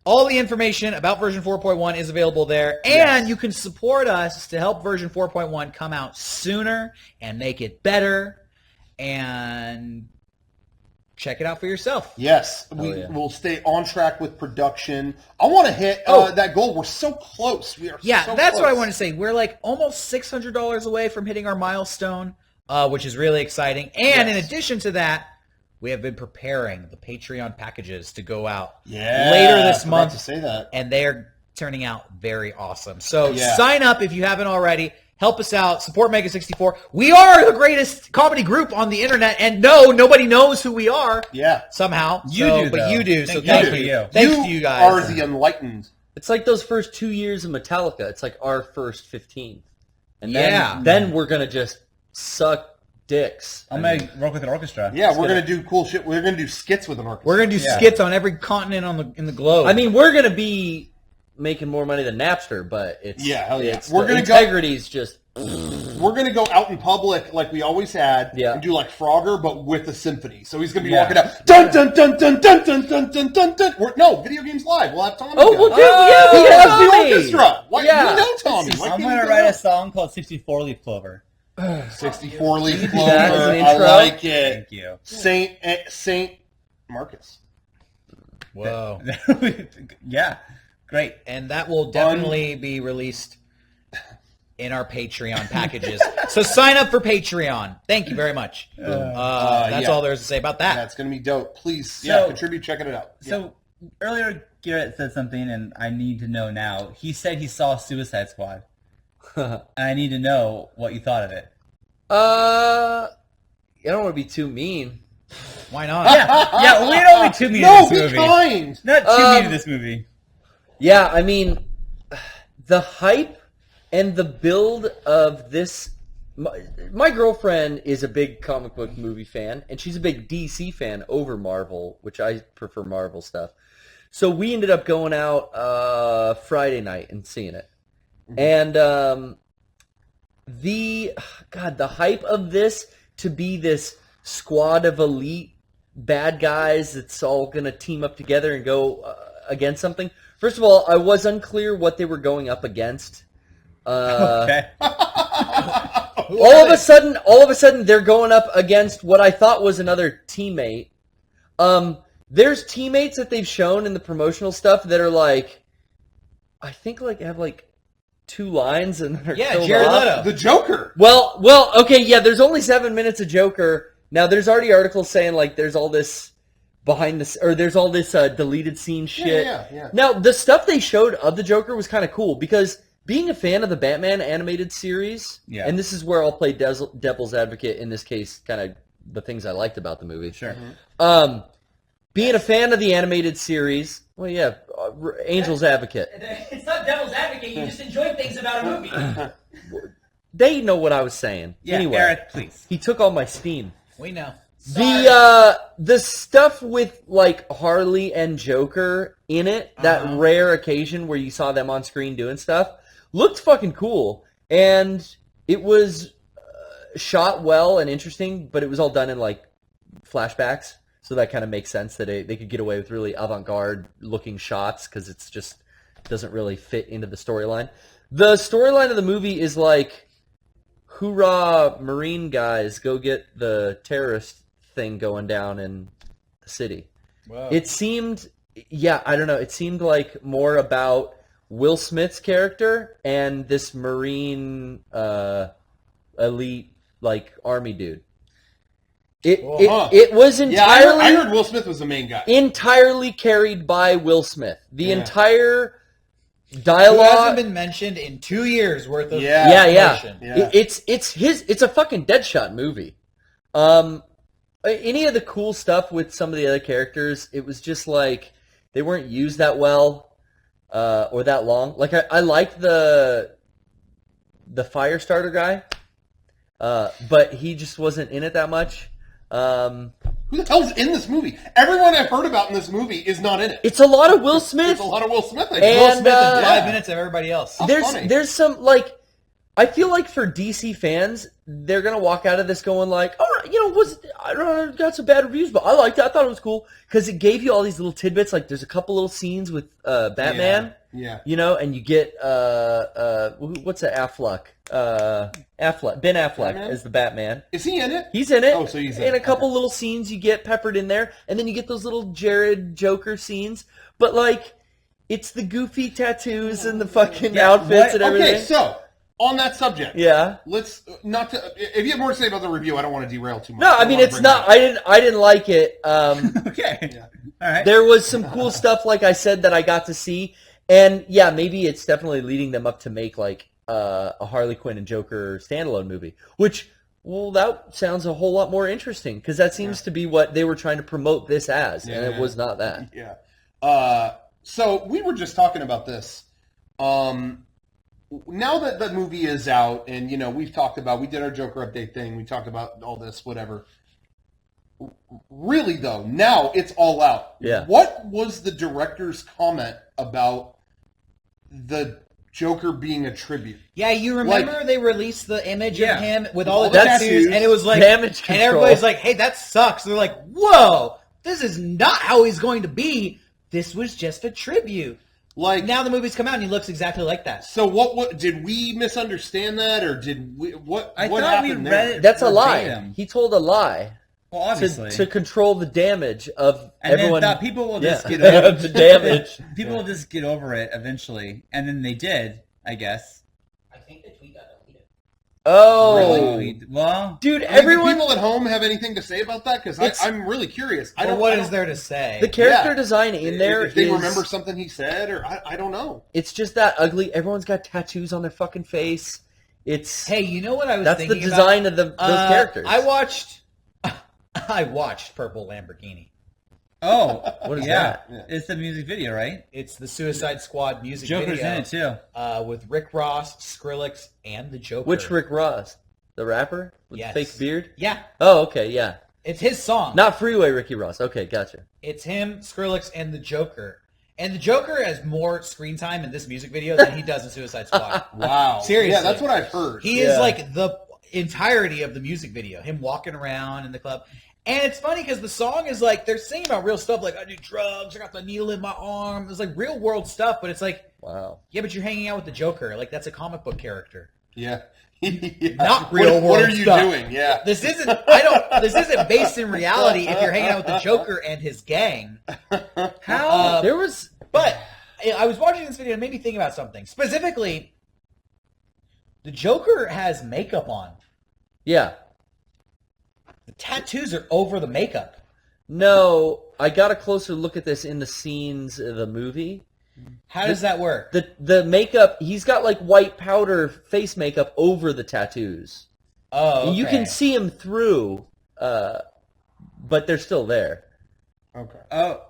All the information about version 4.1 is available there, and you can support us to help version 4.1 come out sooner and make it better, and check it out for yourself. Yes, we'll stay on track with production. I want to hit that goal. We're so close. We are. Yeah, so that's close. what I want to say. We're like almost $600 away from hitting our milestone, which is really exciting. And in addition to that, we have been preparing the Patreon packages to go out later this month. To say that, and they're turning out very awesome. So Yeah. sign up if you haven't already. Help us out. Support MEGA64. We are the greatest comedy group on the internet, and no, nobody knows who we are. Yeah, somehow. You So- do, but though. you do. So Thank thank you. you. Thanks to you guys. are the enlightened. It's like those first 2 years of Metallica. It's like our first 15. And then we're gonna just suck dicks. I'm gonna work with an orchestra. Yeah, we're gonna do cool shit. We're gonna do skits with an orchestra. We're gonna do skits on every continent in the globe. I mean, we're gonna be making more money than Napster, but it's hell yeah. It's, we're gonna integrity's just. We're gonna go out in public like we always had, and do like Frogger, but with a symphony. So he's gonna be walking out, dun dun dun dun dun dun dun dun dun dun. No, Video Games Live. We'll have Tommy. Oh, well, we have the orchestra. Why, yeah, you know Tommy. I'm gonna write a song called 64 Leaf Clover. 64 Leaf Clover. I like it. Thank you. Saint Marcus. Whoa. Yeah. Great. And that will definitely be released in our Patreon packages. So sign up for Patreon. Thank you very much. That's all there is to say about that. That's going to be dope. Please, contribute checking it out. So earlier Garrett said something, and I need to know now. He said he saw Suicide Squad. And I need to know what you thought of it. I don't want to be too mean. Why not? Yeah, we don't be too mean in this movie. No, be kind. Not too mean in this movie. Yeah, I mean, the hype and the build of this... My girlfriend is a big comic book movie fan, and she's a big DC fan over Marvel, which I prefer Marvel stuff. So we ended up going out Friday night and seeing it. And the hype of this to be this squad of elite bad guys that's all going to team up together and go against something. First of all, I was unclear what they were going up against. Okay. all of a sudden, they're going up against what I thought was another teammate. There's teammates that they've shown in the promotional stuff that are like, I think have 2 lines and they're killed Jared off. Leto. The Joker. Well, okay, yeah. There's only 7 minutes of Joker. Now, there's already articles saying there's all this there's all this deleted scene shit. Yeah. Now, the stuff they showed of the Joker was kind of cool because being a fan of the Batman animated series, and this is where I'll play devil's advocate in this case, kind of the things I liked about the movie. Sure. Being a fan of the animated series, Angel's advocate. It's not devil's advocate. You just enjoy things about a movie. They know what I was saying. Yeah, anyway, Eric, please. He took all my steam. We know. The stuff with Harley and Joker in it, that rare occasion where you saw them on screen doing stuff, looked fucking cool, and it was shot well and interesting, but it was all done in flashbacks, so that kind of makes sense that they could get away with really avant-garde looking shots because it's just doesn't really fit into the storyline. The storyline of the movie is hoorah, Marine guys, go get the terrorist thing going down in the city. Wow. It seemed, I don't know, it seemed more about Will Smith's character and this Marine elite army dude. It was entirely... I heard Will Smith was the main guy. Entirely carried by Will Smith. The entire Who dialogue... hasn't been mentioned in 2 years worth of Yeah. promotion. It's a fucking Deadshot movie. Any of the cool stuff with some of the other characters, it was just they weren't used that well or that long. I liked the Firestarter guy, but he just wasn't in it that much. Who the hell's in this movie? Everyone I've heard about in this movie is not in it. It's a lot of Will Smith. It's a lot of Will Smith. And, Will Smith and 5 minutes of everybody else. There's some I feel for DC fans, they're gonna walk out of this going all right, I don't know, got some bad reviews, but I liked it. I thought it was cool because it gave you all these little tidbits. There's a couple little scenes with Batman. Yeah. And you get what's that? Affleck. Ben Affleck Batman? as the Batman. Is he in it? He's in it. Oh, so he's in And it. a couple little scenes you get peppered in there, and then you get those little Jared Joker scenes. But it's the goofy tattoos and the fucking outfits and everything. Okay, so on that subject, let's not to. If you have more to say about the review, I don't want to derail too much. No, I mean it's not. I didn't like it. Okay. Yeah. All right. There was some cool stuff, like I said, that I got to see, and maybe it's definitely leading them up to make a Harley Quinn and Joker standalone movie, which that sounds a whole lot more interesting because that seems to be what they were trying to promote this as, and it was not that. Yeah. So we were just talking about this. now that the movie is out, and we did our Joker update thing. We talked about all this, whatever. Really though, now it's all out. Yeah. What was the director's comment about the Joker being a tribute? Yeah, you remember they released the image Yeah. of him with all the That's tattoos, and it was like damage and control. everybody's like, "Hey, that sucks." They're like, "Whoa, this is not how he's going to be. This was just a tribute." Like Now the movie's come out and he looks exactly like that. So what did we misunderstand that, or did we what? I what thought we happened read there? it. That's a lie. verbatim. He told a lie Well, obviously. to control the damage of and everyone. then thought people will just Yeah. get over the damage. People will just get over it eventually, and then they did, I guess. I think the tweet got deleted. Oh, Well, dude! Do Everyone, people at home have anything to say about that? Because I'm really curious. I Well, don't. what I is don't- there to say? the character Yeah. design in there If they is- remember something he said, or I don't know. It's just that ugly. Everyone's got tattoos on their fucking face. It's Hey, you know what I was that's the thinking design about? of those characters. I watched Purple Lamborghini. oh, What is yeah. that? It's the music video, right? It's the Suicide Squad music Joker's video in it too. with Rick Ross, Skrillex, and the Joker. Which Rick Ross, the rapper with Yes. the fake beard? Yeah, Oh, okay, yeah. it's his song. Not Freeway Ricky Ross. Okay, gotcha. It's him, Skrillex, and the Joker. And the Joker has more screen time in this music video than he does in Suicide Squad. Wow. Seriously. Yeah, that's what I've heard. He is like the entirety of the music video. Him walking around in the club. And it's funny because the song is like, they're singing about real stuff. Like, I do drugs. I got the needle in my arm. It's like real world stuff. But it's like, Wow. yeah, but you're hanging out with the Joker. Like, that's a comic book character. Yeah. Not real What world are you stuff. doing? Yeah. This isn't based in reality if you're hanging out with the Joker and his gang. How? There was... But I was watching this video and it made me think about something. Specifically, the Joker has makeup on. Yeah. The tattoos are over the makeup. No, I got a closer look at this in the scenes of the movie. How does that work? The makeup, he's got like white powder face makeup over the tattoos. Oh, okay. You can see him through, but they're still there. Okay. Oh.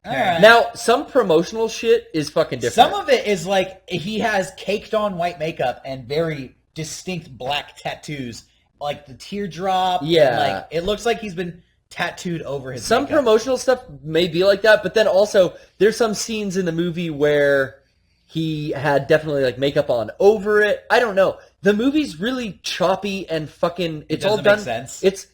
All right. Now, some promotional shit is fucking different. Some of it is like he has caked on white makeup and very distinct black tattoos, like the teardrop. Yeah. and, like it looks like he's been tattooed over his. Some makeup. promotional stuff may be like that, but then also there's some scenes in the movie where he had definitely like makeup on over it. I don't know. The movie's really choppy and fucking. It's all doesn't done. make sense. It's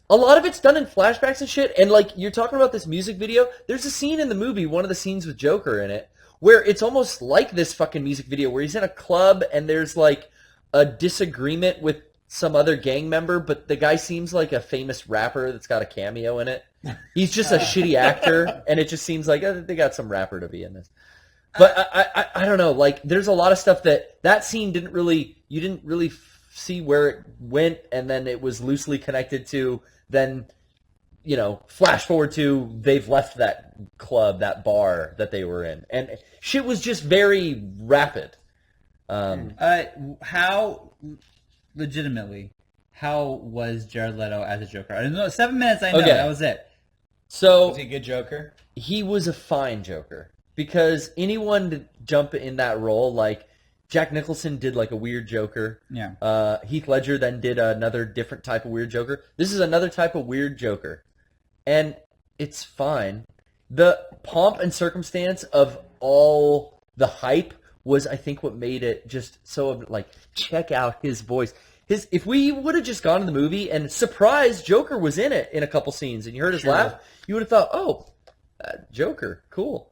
a lot of it's done in flashbacks and shit. And like you're talking about this music video, there's a scene in the movie, one of the scenes with Joker in it, where it's almost like this fucking music video where he's in a club and there's like a disagreement with some other gang member, but the guy seems like a famous rapper that's got a cameo in it. He's just a shitty actor, and it just seems like they got some rapper to be in this. But I don't know. Like, there's a lot of stuff that scene didn't really see where it went, and then it was loosely connected to then, flash forward to they've left that club, that bar that they were in, and shit was just very rapid. How legitimately? How was Jared Leto as a Joker? I don't know. 7 minutes. I know Okay. that was it. So Was he a good Joker? he was a fine Joker because anyone to jump in that role, like Jack Nicholson did like a weird Joker. Yeah. Heath Ledger then did another different type of weird Joker. This is another type of weird Joker. And it's fine. The pomp and circumstance of all the hype was, I think, what made it just so, like, check out his voice. If we would have just gone to the movie and surprise Joker was in it in a couple scenes and you heard his laugh, you would have thought, oh, Joker, cool.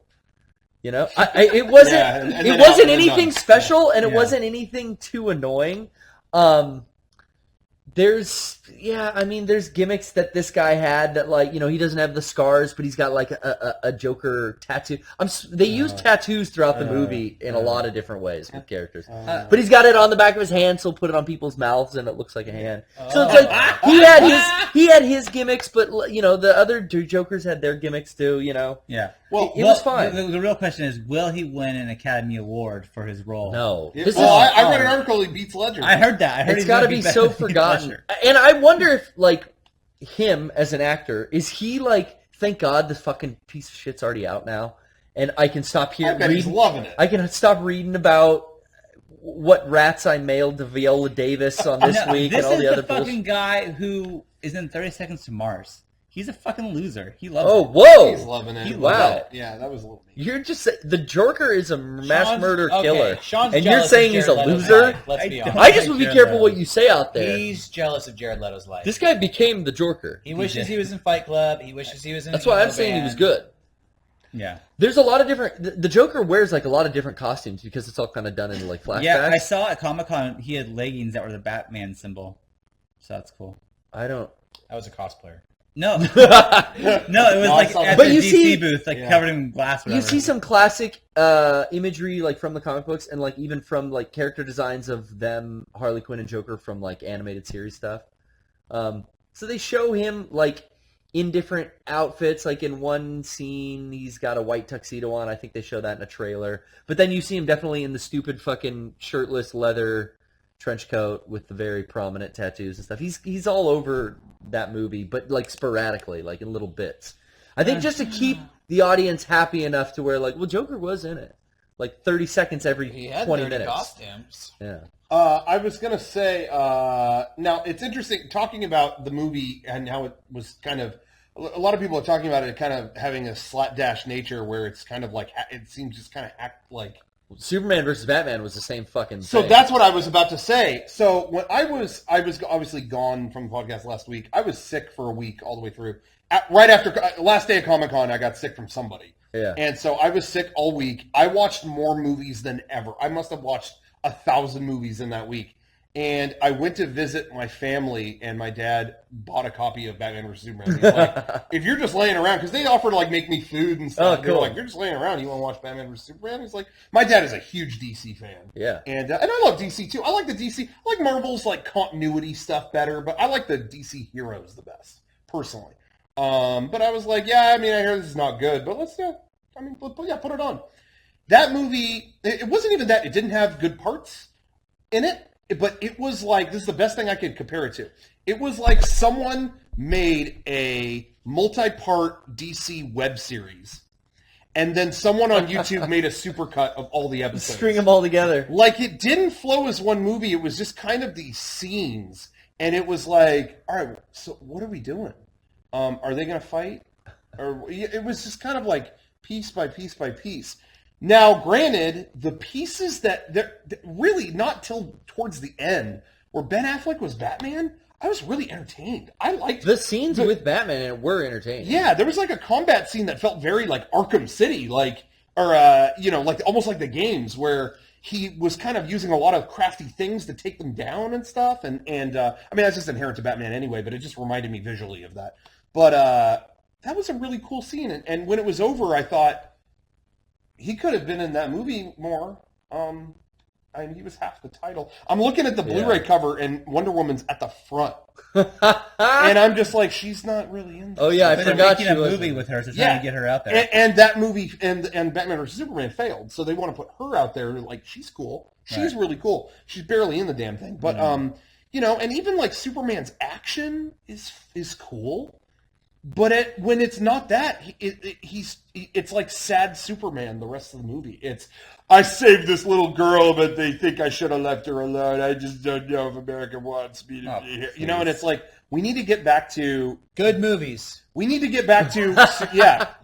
It wasn't. Yeah, and it then wasn't out and anything done. special, and it Yeah. wasn't anything too annoying. There's gimmicks that this guy had that, like, he doesn't have the scars, but he's got like a Joker tattoo. They use tattoos throughout the movie in a lot of different ways with characters. But he's got it on the back of his hand, so he'll put it on people's mouths, and it looks like a hand. So it's like he had his gimmicks, but the other Jokers had their gimmicks too. Yeah. Well, It was fine. The real question is, will he win an Academy Award for his role? No, I read an article. He beats Ledger. I heard that. I heard It's he's got to gonna be better so than Heath forgotten. Ledger. And I wonder if, like, him as an actor, is he like, thank God this fucking piece of shit's already out now, and I can stop I bet he's reading. loving it. I can stop reading about what rats I mailed to Viola Davis on this week this and all is the other fucking bullshit. guy who is in 30 Seconds to Mars. He's a fucking loser. He loves Oh, it. whoa! He's loving it. He Wow. loves it. Yeah, that was a little mean. You're just the Joker is a mass Sean's- murder okay, killer, Sean's and you're jealous saying of he's a Jared Leto's loser. life, let's be I honest. I just would be Jared careful Leto. what you say out there. He's jealous of Jared Leto's life. This guy became the Joker. He wishes he was in Fight Club. He wishes he was in. That's why I'm Emo saying he Band. was good. Yeah. There's a lot of different. The Joker wears like a lot of different costumes because it's all kind of done in like flashbacks. Yeah, I saw at Comic-Con he had leggings that were the Batman symbol. So that's cool. I don't. That was a cosplayer. No. No, it was I like saw at that. But the you DC see- booth, like Yeah. covered in glass or You whatever. see some classic imagery like from the comic books and like even from like character designs of them, Harley Quinn and Joker from like animated series stuff. So they show him like in different outfits. Like in one scene, he's got a white tuxedo on. I think they show that in a trailer. But then you see him definitely in the stupid fucking shirtless leather trench coat with the very prominent tattoos and stuff. He's all over that movie, but like sporadically, like in little bits. I think just to keep the audience happy enough to where like, well, Joker was in it. Like 30 seconds every He had 20 dirty minutes. costumes. Yeah. I was gonna say now it's interesting talking about the movie and how it was kind of a lot of people are talking about it kind of having a slapdash nature where it's kind of like it seems just kind of act like Superman versus Batman was the same fucking so thing. that's what I was about to say. So when I was obviously gone from the podcast last week. I was sick for a week all the way through. Right after last day of Comic-Con, I got sick from somebody. Yeah. And so I was sick all week. I watched more movies than ever. I must have watched 1,000 movies in that week. And I went to visit my family, and my dad bought a copy of Batman vs. Superman. He's like, if you're just laying around, because they offered to like make me food and stuff. Oh, They were cool. like, you're just laying around. You want to watch Batman vs. Superman? He's like, my dad is a huge DC fan. Yeah. And I love DC too. I like the DC. I like Marvel's like continuity stuff better, but I like the DC heroes the best personally. But I was like, yeah, I mean, I hear this is not good, but let's put it on. That movie, it wasn't even that. It didn't have good parts in it, but it was like, this is the best thing I could compare it to. It was like someone made a multi-part DC web series, and then someone on YouTube made a supercut of all the episodes. String them all together. Like, it didn't flow as one movie. It was just kind of these scenes, and it was like, all right, so what are we doing? Are they going to fight? Or it was just kind of like piece by piece by piece. Now, granted, the pieces that really not till towards the end, where Ben Affleck was Batman, I was really entertained. I liked The scenes with Batman were entertaining. Yeah, there was like a combat scene that felt very like Arkham City, like almost like the games where he was kind of using a lot of crafty things to take them down and stuff. And I mean, that's just inherent to Batman anyway, but it just reminded me visually of that. But that was a really cool scene. And when it was over, I thought he could have been in that movie more. I mean, he was half the title. I'm looking at the Blu-ray cover, and Wonder Woman's at the front. And I'm just like, she's not really in this. Oh, yeah, I But they're forgot making she a was movie in it. with her to try to get her out there. And that movie and Batman vs. Superman failed, so they want to put her out there. Like, she's cool. She's really cool. She's barely in the damn thing, but and even like Superman's action is cool. But when it's not that, it's like sad Superman the rest of the movie. It's, I saved this little girl, but they think I should have left her alone. I just don't know if America wants me to be here. And it's like, we need to get back to Good movies. We need to get back to,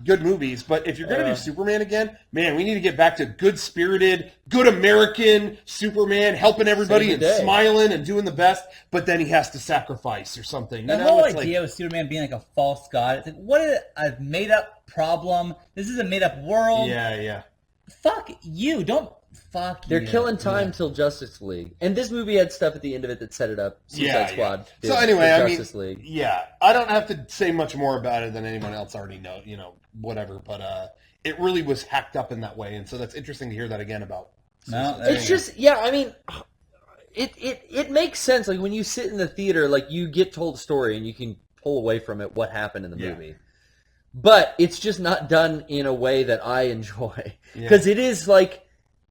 good movies. But if you're going to do Superman again, man, we need to get back to good-spirited, good American Superman, helping everybody and smiling and doing the best. But then he has to sacrifice or something. The whole idea of Superman being like a false god, it's like, what a made-up problem. This is a made-up world. Yeah. Fuck you. Fuck They're you. killing time till Justice League. And this movie had stuff at the end of it that set it up. Suicide Squad. So anyway, I mean, Justice League. Yeah, I don't have to say much more about it than anyone else already know, whatever. But it really was hacked up in that way, and so that's interesting to hear that again about. It's just, I mean, it makes sense. Like when you sit in the theater, like you get told a story and you can pull away from it what happened in the movie. But it's just not done in a way that I enjoy because it is like.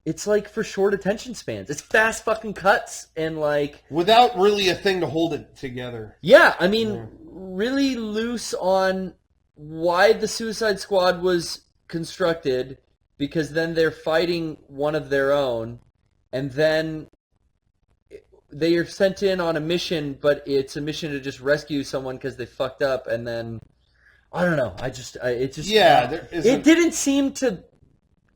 It's like for short attention spans. It's fast fucking cuts and like... Without really a thing to hold it together. Yeah, I mean, really loose on why the Suicide Squad was constructed because then they're fighting one of their own and then they are sent in on a mission, but it's a mission to just rescue someone because they fucked up, and then I don't know. It didn't seem to.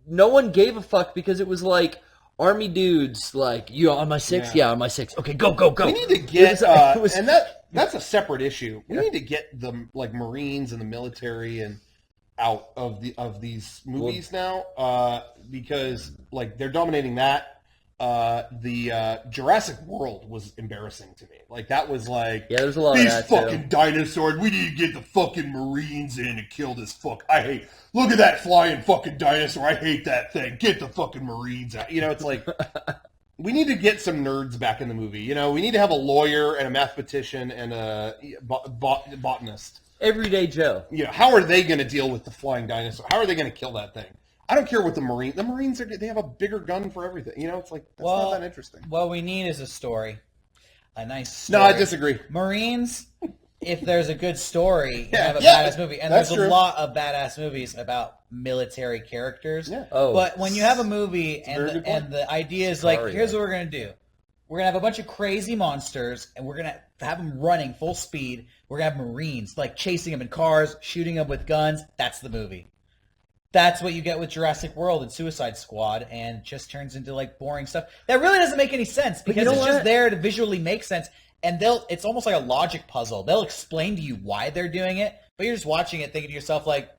No one gave a fuck because it was like army dudes, like, you on my 6? Yeah, on my 6. Okay, go. We need to get, and that's a separate issue. We need to get the Marines and the military and out of these movies now, because they're dominating that. The Jurassic World was embarrassing to me. That was there's a lot these of that fucking too. dinosaurs. We need to get the fucking Marines in and kill this fuck. Look at that flying fucking dinosaur. I hate that thing. Get the fucking Marines out. It's we need to get some nerds back in the movie. We need to have a lawyer and a mathematician and a botanist. Everyday Joe. How are they going to deal with the flying dinosaur? How are they going to kill that thing? I don't care what the Marines they have a bigger gun for everything. That's not that interesting. What we need is a story. A nice story. No, I disagree. Marines, if there's a good story, you have a badass movie. And there's a lot of badass movies about military characters. Yeah. But when you have a movie and the idea is here's what we're going to do. We're going to have a bunch of crazy monsters, and we're going to have them running full speed. We're going to have Marines, chasing them in cars, shooting them with guns. That's the movie. That's what you get with Jurassic World and Suicide Squad, and just turns into boring stuff that really doesn't make any sense because it's just there to visually make sense. And it's almost like a logic puzzle. They'll explain to you why they're doing it, but you're just watching it thinking to yourself if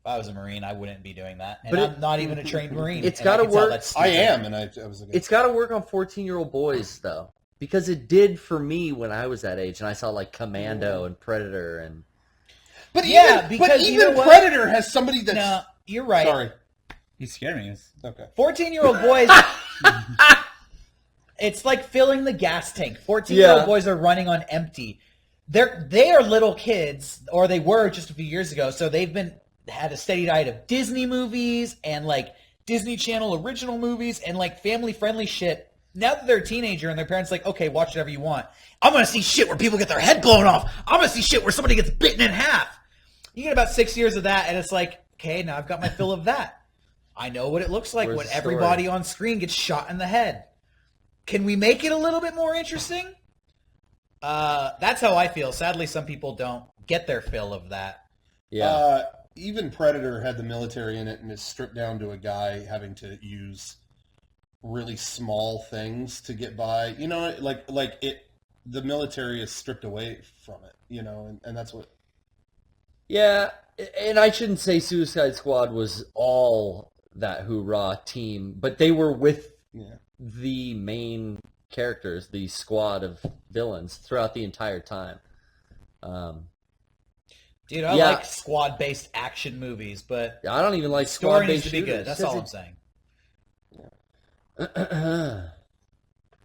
I was a Marine, I wouldn't be doing that. And I'm not even a trained Marine. It's got to work. I am, and I was. It's got to work on 14-year-old boys though, because it did for me when I was that age, and I saw Commando and Predator and. But even Predator has somebody that's. No, you're right. Sorry. You scared me. Okay. 14-year-old boys. It's like filling the gas tank. 14-year-old boys are running on empty. They are little kids, or they were just a few years ago. So they've had a steady diet of Disney movies and Disney Channel original movies and family friendly shit. Now that they're a teenager and their parents okay, watch whatever you want. I'm gonna see shit where people get their head blown off. I'm gonna see shit where somebody gets bitten in half. You get about 6 years of that, and it's okay, now I've got my fill of that. I know what it looks like when everybody on screen gets shot in the head. Can we make it a little bit more interesting? That's how I feel. Sadly, some people don't get their fill of that. Yeah. Even Predator had the military in it, and is stripped down to a guy having to use really small things to get by. The military is stripped away from it. And that's what. Yeah, and I shouldn't say Suicide Squad was all that hoorah team, but they were with the main characters, the squad of villains, throughout the entire time. Dude, I like squad-based action movies, but I don't even like story squad-based needs to be shooters. good. That's all I'm saying.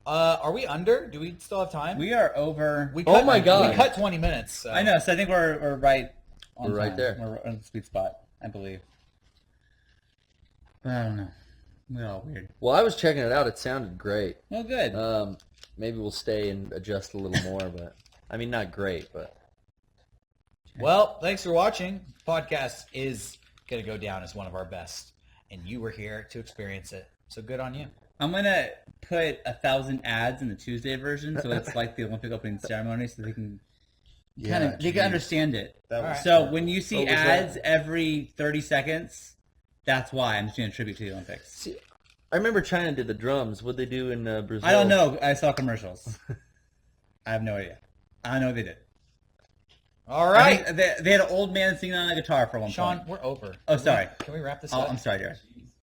Are we under? Do we still have time? We are over. We cut, my God. We cut 20 minutes. So. I know, so I think we're right on We're right time. there. We're on the sweet spot, I believe. But I don't know. We're all weird. Well, I was checking it out. It sounded great. Well, good. Maybe we'll stay and adjust a little more, but not great, but. Well, thanks for watching. Podcast is going to go down as one of our best, and you were here to experience it. So good on you. I'm going to put 1,000 ads in the Tuesday version, so it's like the Olympic opening ceremony, so they can they can understand it. So when you see ads every 30 seconds, that's why I'm just doing a tribute to the Olympics. See, I remember China did the drums. What'd they do in Brazil? I don't know. I saw commercials. I have no idea. I don't know what they did. All right. They had an old man singing on a guitar for one Sean, point. we're over. Oh, sorry. Can we wrap this Oh, up? I'm sorry, Jared.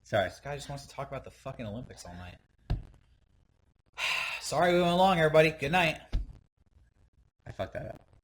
Sorry. This guy just wants to talk about the fucking Olympics all night. Sorry we went long, everybody. Good night. I fucked that up.